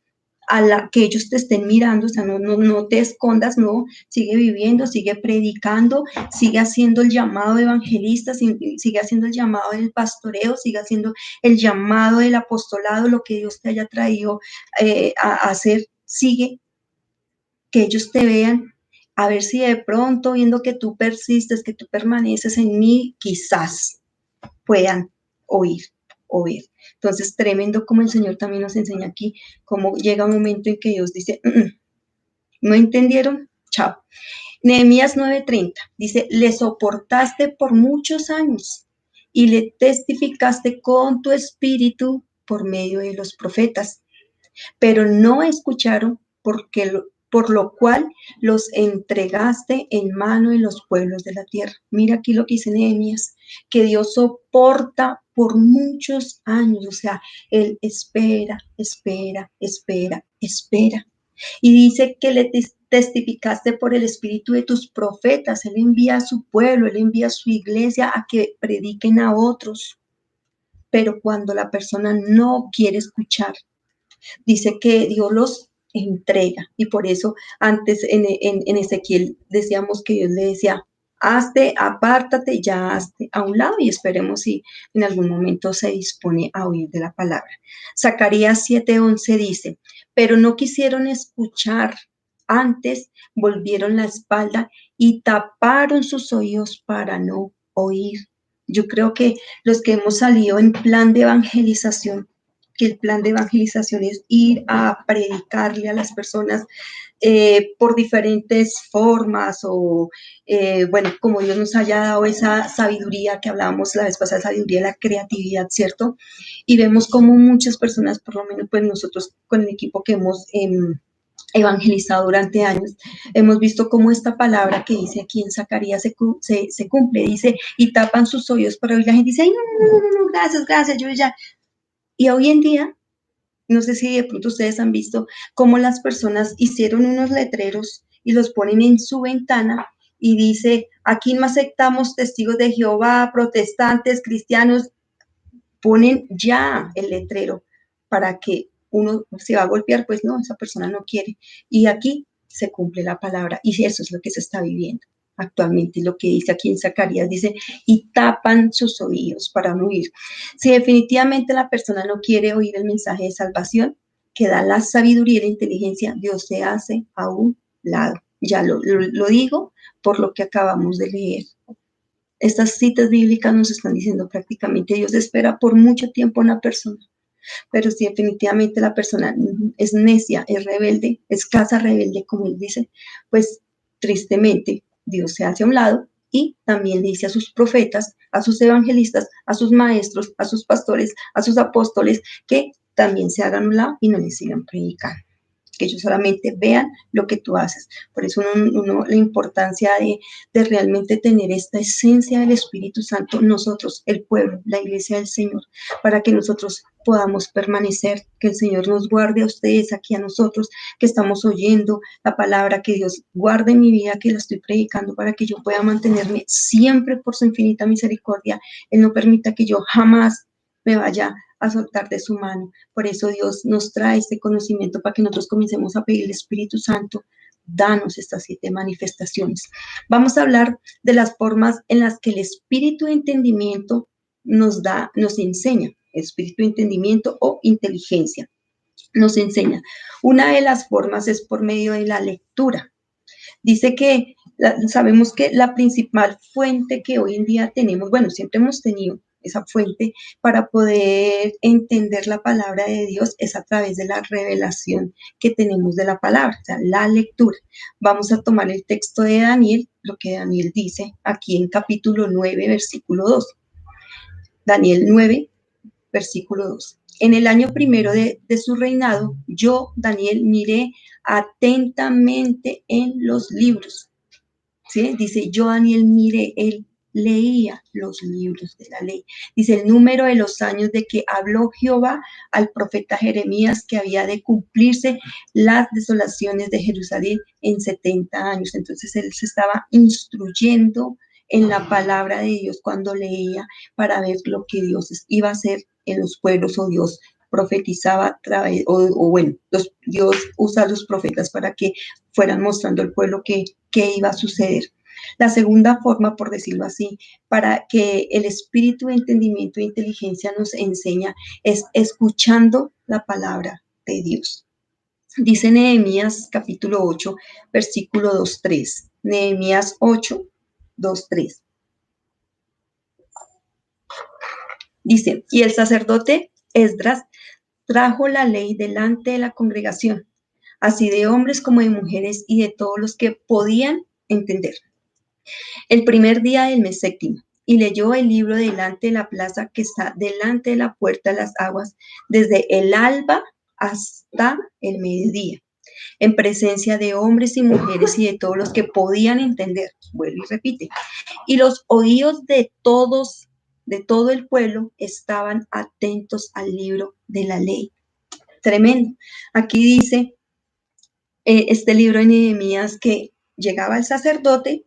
a la que ellos te estén mirando, o sea, no te escondas, no, sigue viviendo, sigue predicando, sigue haciendo el llamado de evangelista, sigue haciendo el llamado del pastoreo, sigue haciendo el llamado del apostolado, lo que Dios te haya traído a hacer, sigue, que ellos te vean, a ver si de pronto, viendo que tú persistes, que tú permaneces en mí, quizás puedan oír o ver. Entonces, tremendo como el Señor también nos enseña aquí, cómo llega un momento en que Dios dice, ¿no entendieron? Chao. Nehemías 9:30 dice, le soportaste por muchos años y le testificaste con tu espíritu por medio de los profetas, pero no escucharon por lo cual los entregaste en mano de los pueblos de la tierra. Mira aquí lo que dice Nehemías, que Dios soporta por muchos años, o sea, Él espera, espera, espera, espera. Y dice que le testificaste por el espíritu de tus profetas. Él envía a su pueblo, Él envía a su iglesia a que prediquen a otros. Pero cuando la persona no quiere escuchar, dice que Dios los entrega. Y por eso antes en Ezequiel decíamos que Dios le decía, hazte, apártate, ya hazte a un lado y esperemos si en algún momento se dispone a oír de la palabra. Zacarías 7:11 dice, pero no quisieron escuchar, antes volvieron la espalda y taparon sus oídos para no oír. Yo creo que los que hemos salido en plan de evangelización, que el plan de evangelización es ir a predicarle a las personas por diferentes formas o, bueno, como Dios nos haya dado esa sabiduría que hablábamos la vez pasada, sabiduría de la creatividad, ¿cierto? Y vemos como muchas personas, por lo menos pues nosotros con el equipo que hemos evangelizado durante años, hemos visto cómo esta palabra que dice aquí en Zacarías se cumple, dice, y tapan sus oídos para oír. La gente dice, ay, no, gracias, gracias, yo ya. Y hoy en día, no sé si de pronto ustedes han visto cómo las personas hicieron unos letreros y los ponen en su ventana y dice, aquí no aceptamos testigos de Jehová, protestantes, cristianos, ponen ya el letrero para que uno se va a golpear, pues no, esa persona no quiere. Y aquí se cumple la palabra y eso es lo que se está viviendo actualmente, lo que dice aquí en Zacarías, dice, y tapan sus oídos para no oír. Si definitivamente la persona no quiere oír el mensaje de salvación, que da la sabiduría y la inteligencia, Dios se hace a un lado. Ya lo digo por lo que acabamos de leer. Estas citas bíblicas nos están diciendo prácticamente Dios espera por mucho tiempo a una persona, Pero si definitivamente la persona es necia, es rebelde, escasa rebelde, como él dice, pues tristemente Dios se hace a un lado y también dice a sus profetas, a sus evangelistas, a sus maestros, a sus pastores, a sus apóstoles, que también se hagan a un lado y no les sigan predicando, que ellos solamente vean lo que tú haces. Por eso la importancia de realmente tener esta esencia del Espíritu Santo, nosotros, el pueblo, la iglesia del Señor, para que nosotros podamos permanecer, que el Señor nos guarde a ustedes, aquí a nosotros, que estamos oyendo la palabra, que Dios guarde mi vida, que la estoy predicando, para que yo pueda mantenerme siempre por su infinita misericordia. Él no permita que yo jamás me vaya a soltar de su mano. Por eso Dios nos trae este conocimiento para que nosotros comencemos a pedir al Espíritu Santo, danos estas 7 manifestaciones. Vamos a hablar de las formas en las que el espíritu de entendimiento nos enseña, espíritu de entendimiento o inteligencia, nos enseña. Una de las formas es por medio de la lectura. Dice que sabemos que la principal fuente que hoy en día tenemos, bueno, siempre hemos tenido esa fuente para poder entender la palabra de Dios es a través de la revelación que tenemos de la palabra, o sea, la lectura. Vamos a tomar el texto de Daniel, lo que Daniel dice aquí en capítulo 9, versículo 2. Daniel 9, versículo 2. En el año primero de su reinado, yo, Daniel, miré atentamente en los libros. ¿Sí? Dice, yo, Daniel, miré, él leía los libros de la ley. Dice, el número de los años de que habló Jehová al profeta Jeremías, que había de cumplirse las desolaciones de Jerusalén en 70 años. Entonces él se estaba instruyendo en la palabra de Dios cuando leía para ver lo que Dios iba a hacer en los pueblos, o Dios profetizaba a través, bueno, Dios usa a los profetas para que fueran mostrando al pueblo qué iba a suceder. La segunda forma, por decirlo así, para que el espíritu de entendimiento e inteligencia nos enseña es escuchando la palabra de Dios. Dice Nehemías capítulo 8, versículo 2-3. Nehemías 8, 2-3. Dice, y el sacerdote Esdras trajo la ley delante de la congregación, así de hombres como de mujeres y de todos los que podían entender, el primer día del mes séptimo, y leyó el libro delante de la plaza que está delante de la puerta de las aguas, desde el alba hasta el mediodía, en presencia de hombres y mujeres y de todos los que podían entender. Vuelve y repite. Y los oídos de todos, de todo el pueblo, estaban atentos al libro de la ley. Tremendo. Aquí dice este libro de Nehemías que llegaba el sacerdote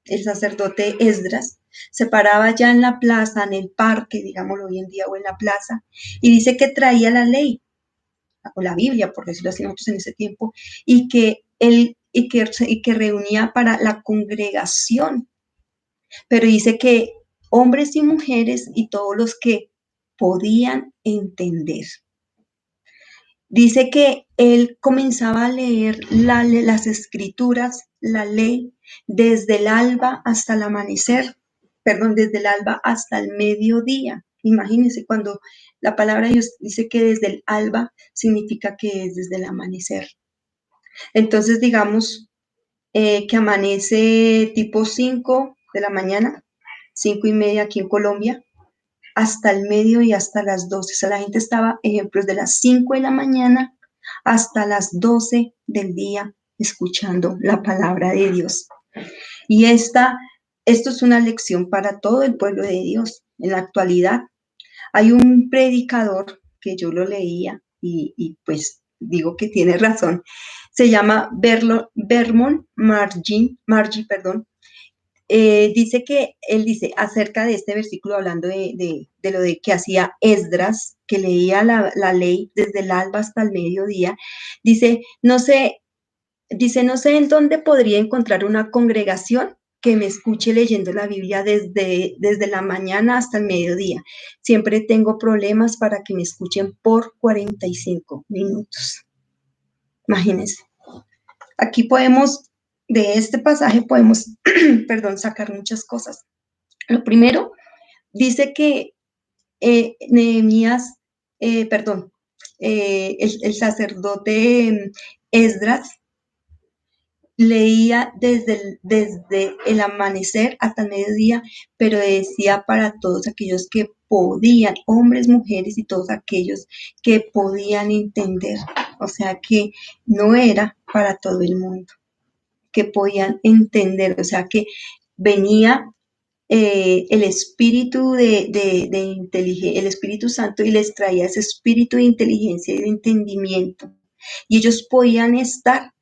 Esdras, se paraba ya en la plaza, en el parque, digámoslo hoy en día, o en la plaza, y dice que traía la ley, o la Biblia, por decirlo así nosotros en ese tiempo, y que reunía para la congregación, pero dice que hombres y mujeres y todos los que podían entender. Dice que él comenzaba a leer las escrituras, la ley, desde el alba hasta el amanecer, desde el alba hasta el mediodía. Imagínense, cuando la palabra de Dios dice que desde el alba, significa que es desde el amanecer. Entonces, digamos que amanece tipo 5 de la mañana, 5:30 aquí en Colombia, hasta el medio y hasta las 12. O sea, la gente estaba, ejemplos, de las 5 de la mañana hasta las 12 del día escuchando la palabra de Dios. Y esto es una lección para todo el pueblo de Dios. En la actualidad hay un predicador que yo lo leía y pues digo que tiene razón. Se llama Vermont Margie, dice que él dice acerca de este versículo, hablando de lo de que hacía Esdras, que leía la ley desde el alba hasta el mediodía. Dice, no sé en dónde podría encontrar una congregación que me escuche leyendo la Biblia desde la mañana hasta el mediodía. Siempre tengo problemas para que me escuchen por 45 minutos. Imagínense. Aquí de este pasaje podemos, sacar muchas cosas. Lo primero, dice que Nehemías perdón, el sacerdote Esdras leía desde el amanecer hasta el mediodía, pero decía para todos aquellos que podían, hombres, mujeres y todos aquellos que podían entender. O sea que no era para todo el mundo, que podían entender, o sea que venía el espíritu de inteligencia, el Espíritu Santo y les traía ese espíritu de inteligencia y de entendimiento. Y ellos podían estar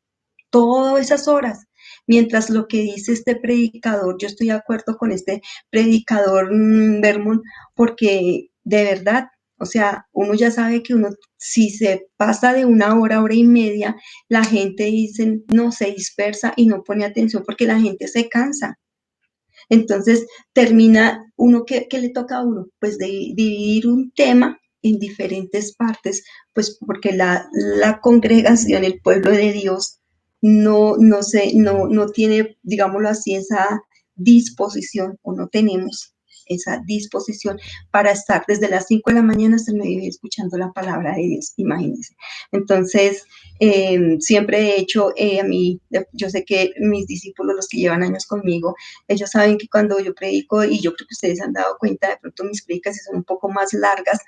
todas esas horas. Mientras lo que dice este predicador, yo estoy de acuerdo con este predicador Vermont, porque de verdad, o sea, uno ya sabe que uno, si se pasa de una hora, hora y media, la gente dice, no, se dispersa y no pone atención porque la gente se cansa. Entonces termina uno, ¿qué le toca a uno? Pues de dividir un tema en diferentes partes, pues porque la congregación, el pueblo de Dios, no tiene, digámoslo así, esa disposición, o no tenemos esa disposición para estar desde las 5 de la mañana hasta el mediodía escuchando la palabra de Dios, imagínense. Entonces, siempre he hecho, a mí, yo sé que mis discípulos, los que llevan años conmigo, ellos saben que cuando yo predico, y yo creo que ustedes han dado cuenta, de pronto mis predicas son un poco más largas,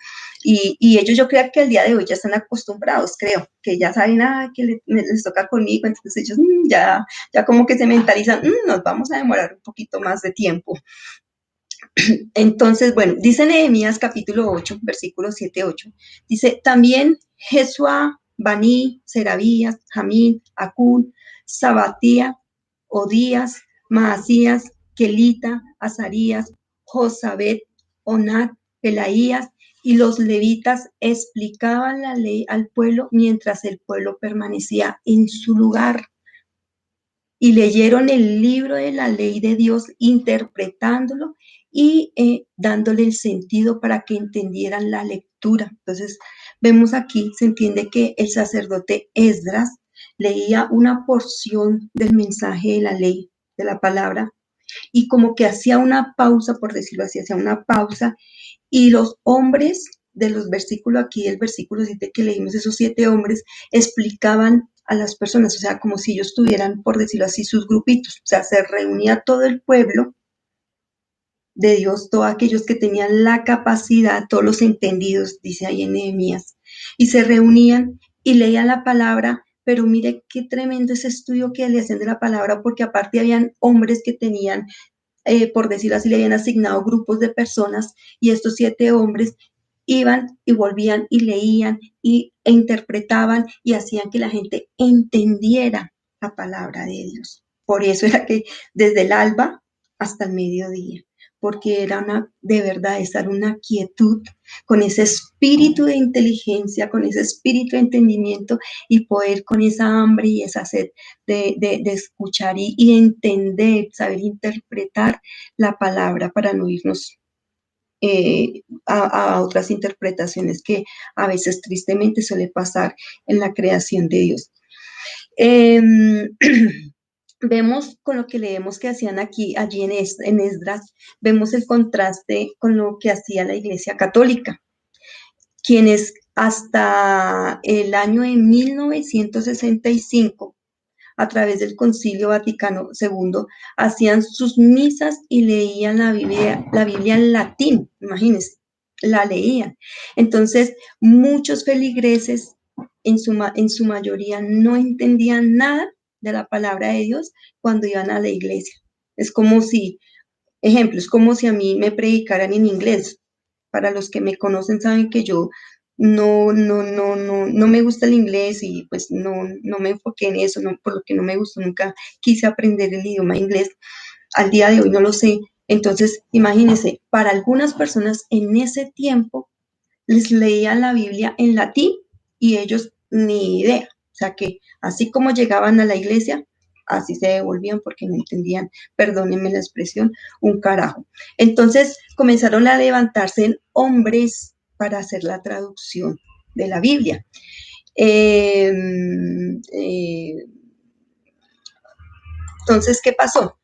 y ellos yo creo que al día de hoy ya están acostumbrados, creo, que ya saben, que les toca conmigo, entonces ellos ya como que se mentalizan, nos vamos a demorar un poquito más de tiempo. Entonces, bueno, dice Nehemías capítulo 8, versículos 7-8, dice, también Jesúa, Baní, Serabías, Jamín, Acún, Sabatía, Odías, Maasías, Kelita, Azarías, Josabet, Onat, Pelaías y los levitas explicaban la ley al pueblo mientras el pueblo permanecía en su lugar. Y leyeron el libro de la ley de Dios, interpretándolo y dándole el sentido para que entendieran la lectura. Entonces, vemos aquí, se entiende que el sacerdote Esdras leía una porción del mensaje de la ley, de la palabra, y como que hacía una pausa, por decirlo así, hacía una pausa, y los hombres de los versículos aquí, el versículo 7 que leímos, esos 7 hombres explicaban a las personas, o sea, como si ellos tuvieran, por decirlo así, sus grupitos, o sea, se reunía todo el pueblo de Dios, todos aquellos que tenían la capacidad, todos los entendidos, dice ahí en Nehemías, y se reunían y leían la palabra, pero mire qué tremendo ese estudio que le hacían de la palabra, porque aparte habían hombres que tenían, por decirlo así, le habían asignado grupos de personas, y estos 7 hombres iban y volvían y leían e interpretaban y hacían que la gente entendiera la palabra de Dios. Por eso era que desde el alba hasta el mediodía, porque era de verdad, estar una quietud con ese espíritu de inteligencia, con ese espíritu de entendimiento y poder con esa hambre y esa sed de escuchar y entender, saber interpretar la palabra para no irnos a otras interpretaciones que a veces tristemente suele pasar en la creación de Dios. Vemos con lo que leemos que hacían allí en Esdras, vemos el contraste con lo que hacía la Iglesia Católica, quienes hasta el año de 1965, a través del Concilio Vaticano II, hacían sus misas y leían la Biblia en latín, imagínense, la leían. Entonces, muchos feligreses, en su mayoría, no entendían nada de la palabra de Dios cuando iban a la iglesia. Es como si, ejemplo, es como si a mí me predicaran en inglés. Para los que me conocen saben que yo no me gusta el inglés y pues no me enfoqué en eso, por lo que no me gustó, nunca quise aprender el idioma inglés. Al día de hoy no lo sé. Entonces, imagínense, para algunas personas en ese tiempo les leían la Biblia en latín y ellos ni idea. O sea que así como llegaban a la iglesia, así se devolvían porque no entendían, perdónenme la expresión, un carajo. Entonces comenzaron a levantarse hombres para hacer la traducción de la Biblia. Entonces, ¿qué pasó?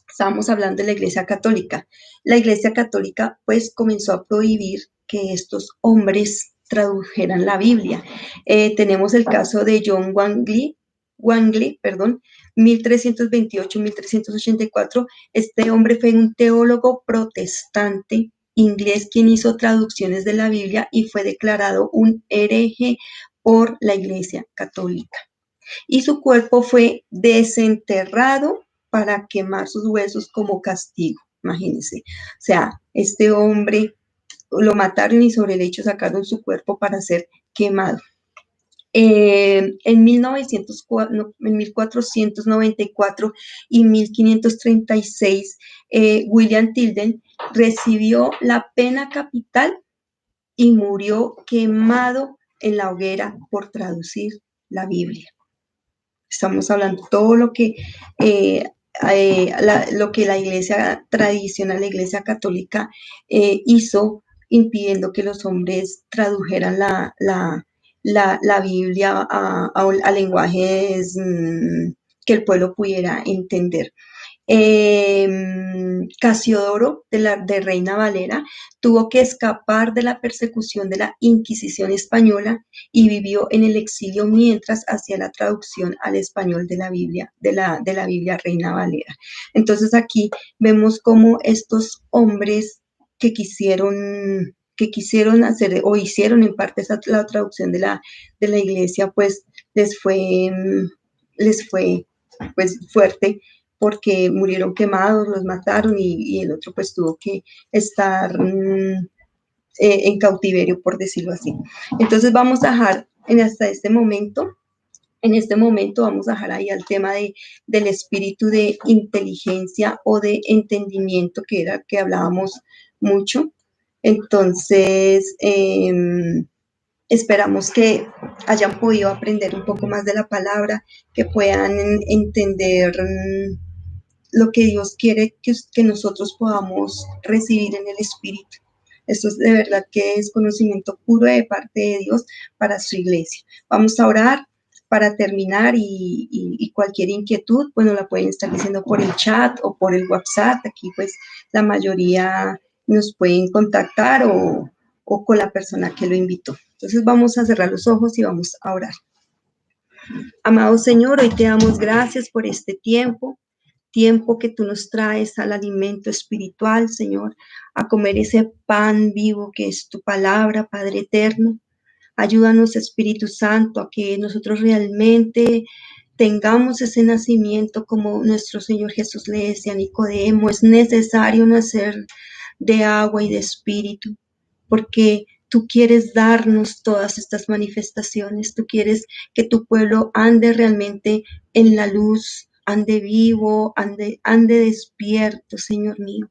Estábamos hablando de la Iglesia Católica. La Iglesia Católica pues comenzó a prohibir que estos hombres tradujeran la Biblia. Tenemos el caso de John Wangley, perdón, 1328-1384. Este hombre fue un teólogo protestante inglés quien hizo traducciones de la Biblia y fue declarado un hereje por la Iglesia Católica. Y su cuerpo fue desenterrado para quemar sus huesos como castigo. Imagínense. O sea, este hombre lo mataron y sobre el hecho sacaron su cuerpo para ser quemado. En 1494 y 1536, William Tilden recibió la pena capital y murió quemado en la hoguera por traducir la Biblia. Estamos hablando todo lo que la iglesia tradicional, la iglesia católica hizo, impidiendo que los hombres tradujeran la Biblia a lenguajes que el pueblo pudiera entender. Casiodoro de Reina Valera tuvo que escapar de la persecución de la Inquisición española y vivió en el exilio mientras hacía la traducción al español de la Biblia, de la Biblia Reina Valera. Entonces aquí vemos cómo estos hombres que quisieron hacer o hicieron en parte la traducción de la iglesia, pues les fue pues fuerte, porque murieron quemados, los mataron y el otro pues tuvo que estar en cautiverio, por decirlo así. Entonces vamos a dejar en este momento vamos a dejar ahí al tema del espíritu de inteligencia o de entendimiento, que era que hablábamos mucho. Entonces, esperamos que hayan podido aprender un poco más de la palabra, que puedan entender lo que Dios quiere que nosotros podamos recibir en el Espíritu. Esto es de verdad que es conocimiento puro de parte de Dios para su iglesia. Vamos a orar para terminar y cualquier inquietud, bueno, la pueden estar diciendo por el chat o por el WhatsApp. Aquí pues la mayoría nos pueden contactar o con la persona que lo invitó. Entonces vamos a cerrar los ojos y vamos a orar. Amado Señor, hoy te damos gracias por este tiempo que tú nos traes al alimento espiritual, Señor, a comer ese pan vivo que es tu palabra, Padre eterno. Ayúdanos, Espíritu Santo, a que nosotros realmente tengamos ese nacimiento como nuestro Señor Jesús le decía a Nicodemo. Es necesario nacer de agua y de espíritu, porque tú quieres darnos todas estas manifestaciones. Tú quieres que tu pueblo ande realmente en la luz, ande vivo, ande despierto, Señor mío.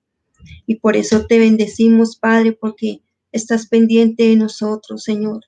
Y por eso te bendecimos, Padre, porque estás pendiente de nosotros, Señor,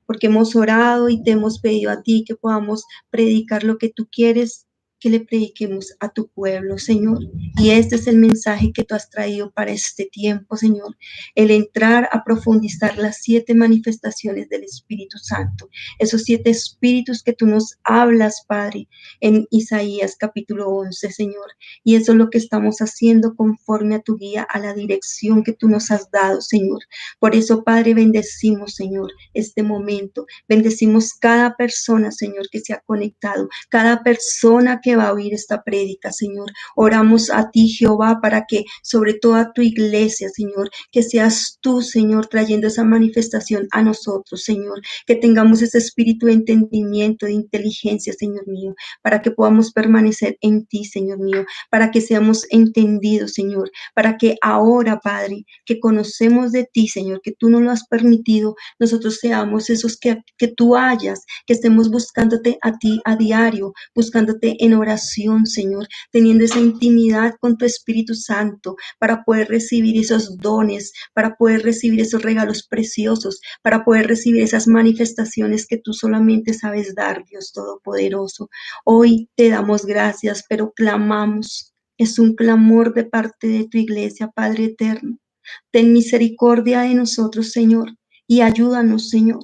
porque hemos orado y te hemos pedido a ti que podamos predicar lo que tú quieres que le prediquemos a tu pueblo, Señor. Y este es el mensaje que tú has traído para este tiempo, Señor. El entrar a profundizar las 7 manifestaciones del Espíritu Santo. Esos 7 espíritus que tú nos hablas, Padre, en Isaías capítulo 11, Señor. Y eso es lo que estamos haciendo conforme a tu guía, a la dirección que tú nos has dado, Señor. Por eso, Padre, bendecimos, Señor, este momento. Bendecimos cada persona, Señor, que se ha conectado, cada persona que va a oír esta prédica, Señor. Oramos a ti, Jehová, para que sobre toda tu iglesia, Señor, que seas tú, Señor, trayendo esa manifestación a nosotros, Señor, que tengamos ese espíritu de entendimiento, de inteligencia, Señor mío, para que podamos permanecer en ti, Señor mío, para que seamos entendidos, Señor, para que ahora, Padre, que conocemos de ti, Señor, que tú nos lo has permitido, nosotros seamos esos que tú hayas, que estemos buscándote a ti a diario, buscándote en oración, Señor, teniendo esa intimidad con tu Espíritu Santo para poder recibir esos dones, para poder recibir esos regalos preciosos, para poder recibir esas manifestaciones que tú solamente sabes dar, Dios Todopoderoso. Hoy te damos gracias, pero clamamos. Es un clamor de parte de tu iglesia, Padre eterno. Ten misericordia de nosotros, Señor, y ayúdanos, Señor,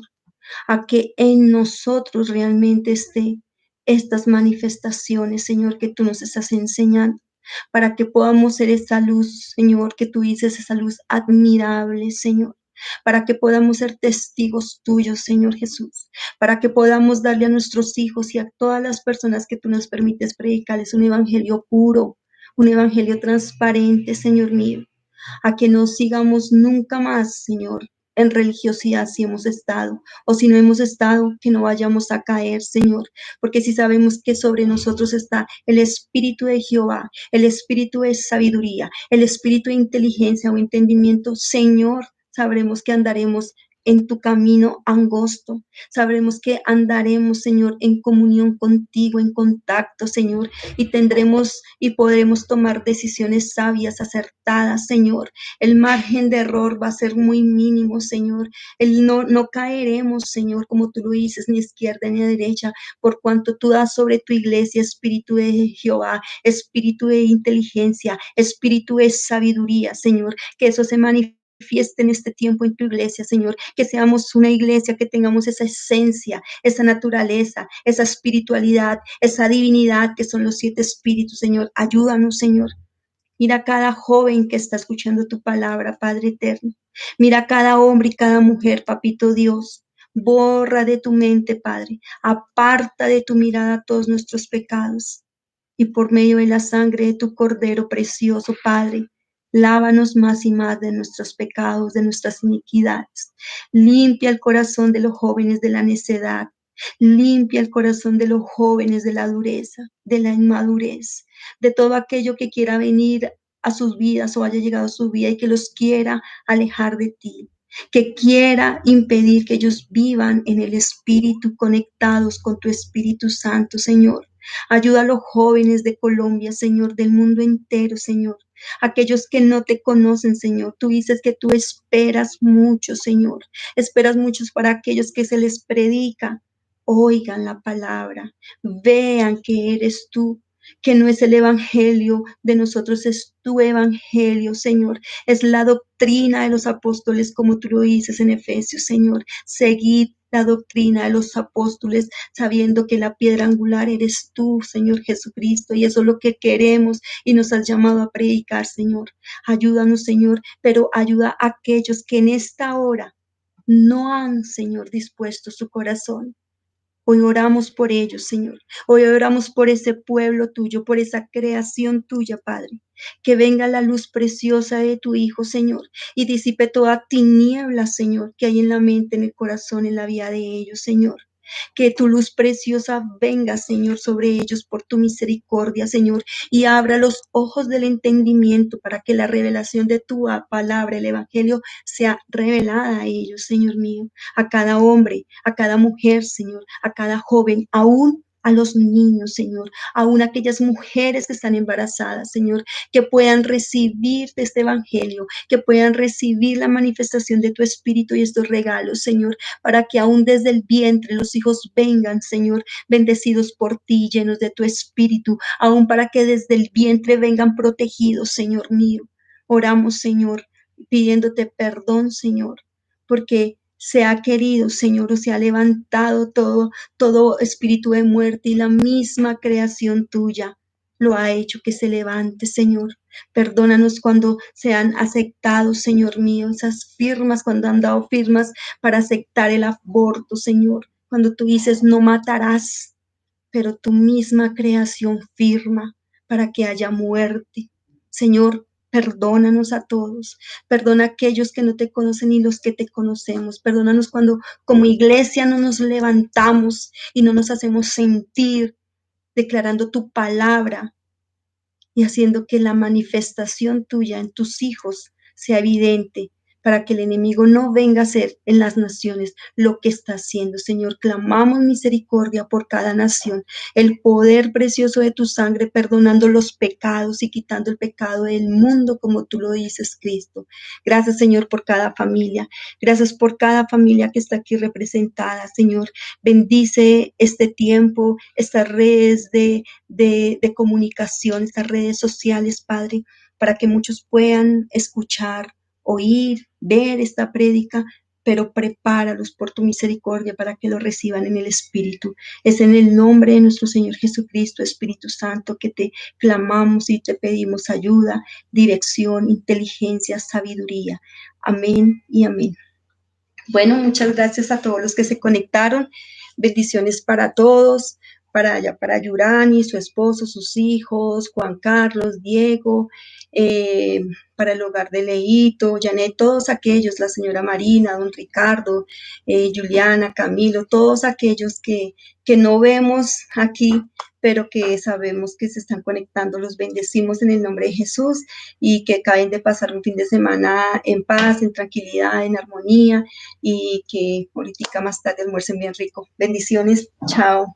a que en nosotros realmente esté estas manifestaciones, Señor, que tú nos estás enseñando, para que podamos ser esa luz, Señor, que tú dices, esa luz admirable, Señor, para que podamos ser testigos tuyos, Señor Jesús, para que podamos darle a nuestros hijos y a todas las personas que tú nos permites predicarles un evangelio puro, un evangelio transparente, Señor mío, a que no sigamos nunca más, Señor, en religiosidad si hemos estado, o si no hemos estado, que no vayamos a caer, Señor, porque si sabemos que sobre nosotros está el Espíritu de Jehová, el Espíritu de sabiduría, el Espíritu de inteligencia o entendimiento, Señor, sabremos que andaremos en tu camino angosto, sabremos que andaremos, Señor, en comunión contigo, en contacto, Señor, y tendremos y podremos tomar decisiones sabias, acertadas, Señor. El margen de error va a ser muy mínimo, Señor. No caeremos, Señor, como tú lo dices, ni a izquierda ni a derecha, por cuanto tú das sobre tu iglesia espíritu de Jehová, espíritu de inteligencia, espíritu de sabiduría, Señor, que eso se manifieste en este tiempo en tu iglesia, Señor, que seamos una iglesia, que tengamos esa esencia, esa naturaleza, esa espiritualidad, esa divinidad que son los 7 espíritus, Señor. Ayúdanos, Señor. Mira a cada joven que está escuchando tu palabra, Padre eterno. Mira a cada hombre y cada mujer, Papito Dios. Borra de tu mente, Padre. Aparta de tu mirada todos nuestros pecados. Y por medio de la sangre de tu Cordero precioso, Padre, lávanos más y más de nuestros pecados, de nuestras iniquidades. Limpia el corazón de los jóvenes de la necedad. Limpia el corazón de los jóvenes de la dureza, de la inmadurez, de todo aquello que quiera venir a sus vidas o haya llegado a su vida y que los quiera alejar de ti, que quiera impedir que ellos vivan en el Espíritu, conectados con tu Espíritu Santo, Señor. Ayuda a los jóvenes de Colombia, Señor, del mundo entero, Señor. Aquellos que no te conocen, Señor. Tú dices que tú esperas mucho, Señor. Esperas muchos para aquellos que se les predica. Oigan la palabra, vean que eres tú, que no es el evangelio de nosotros, es tu evangelio, Señor. Es la doctrina de los apóstoles, como tú lo dices en Efesios, Señor. Seguid la doctrina de los apóstoles, sabiendo que la piedra angular eres tú, Señor Jesucristo, y eso es lo que queremos y nos has llamado a predicar, Señor. Ayúdanos, Señor, pero ayuda a aquellos que en esta hora no han, Señor, dispuesto su corazón. Hoy oramos por ellos, Señor. Hoy oramos por ese pueblo tuyo, por esa creación tuya, Padre. Que venga la luz preciosa de tu Hijo, Señor, y disipe toda tiniebla, Señor, que hay en la mente, en el corazón, en la vida de ellos, Señor. Que tu luz preciosa venga, Señor, sobre ellos por tu misericordia, Señor, y abra los ojos del entendimiento para que la revelación de tu palabra, el Evangelio, sea revelada a ellos, Señor mío, a cada hombre, a cada mujer, Señor, a cada joven, aún a los niños, Señor, aún a aquellas mujeres que están embarazadas, Señor, que puedan recibir de este evangelio, que puedan recibir la manifestación de tu espíritu y estos regalos, Señor, para que aún desde el vientre los hijos vengan, Señor, bendecidos por ti, llenos de tu espíritu, aún para que desde el vientre vengan protegidos, Señor mío. Oramos, Señor, pidiéndote perdón, Señor, porque se ha querido, Señor, o se ha levantado todo espíritu de muerte y la misma creación tuya lo ha hecho que se levante, Señor. Perdónanos cuando se han aceptado, Señor mío, esas firmas, cuando han dado firmas para aceptar el aborto, Señor. Cuando tú dices no matarás, pero tu misma creación firma para que haya muerte. Señor, perdónanos a todos. Perdona a aquellos que no te conocen y los que te conocemos. Perdónanos cuando como iglesia no nos levantamos y no nos hacemos sentir declarando tu palabra y haciendo que la manifestación tuya en tus hijos sea evidente para que el enemigo no venga a hacer en las naciones lo que está haciendo. Señor, clamamos misericordia por cada nación, el poder precioso de tu sangre, perdonando los pecados y quitando el pecado del mundo, como tú lo dices, Cristo. Gracias, Señor, por cada familia. Gracias por cada familia que está aquí representada, Señor. Bendice este tiempo, estas redes de comunicación, estas redes sociales, Padre, para que muchos puedan escuchar, oír, ver esta prédica, pero prepáralos por tu misericordia para que lo reciban en el Espíritu. Es en el nombre de nuestro Señor Jesucristo, Espíritu Santo, que te clamamos y te pedimos ayuda, dirección, inteligencia, sabiduría. Amén y amén. Bueno, muchas gracias a todos los que se conectaron. Bendiciones para todos, para allá, para Yurani, su esposo, sus hijos, Juan Carlos, Diego, eh, para el hogar de Leito, Janet, todos aquellos, la señora Marina, don Ricardo, Juliana, Camilo, todos aquellos que no vemos aquí, pero que sabemos que se están conectando, los bendecimos en el nombre de Jesús y que acaben de pasar un fin de semana en paz, en tranquilidad, en armonía y que ahorita más tarde almuercen bien rico. Bendiciones, chao.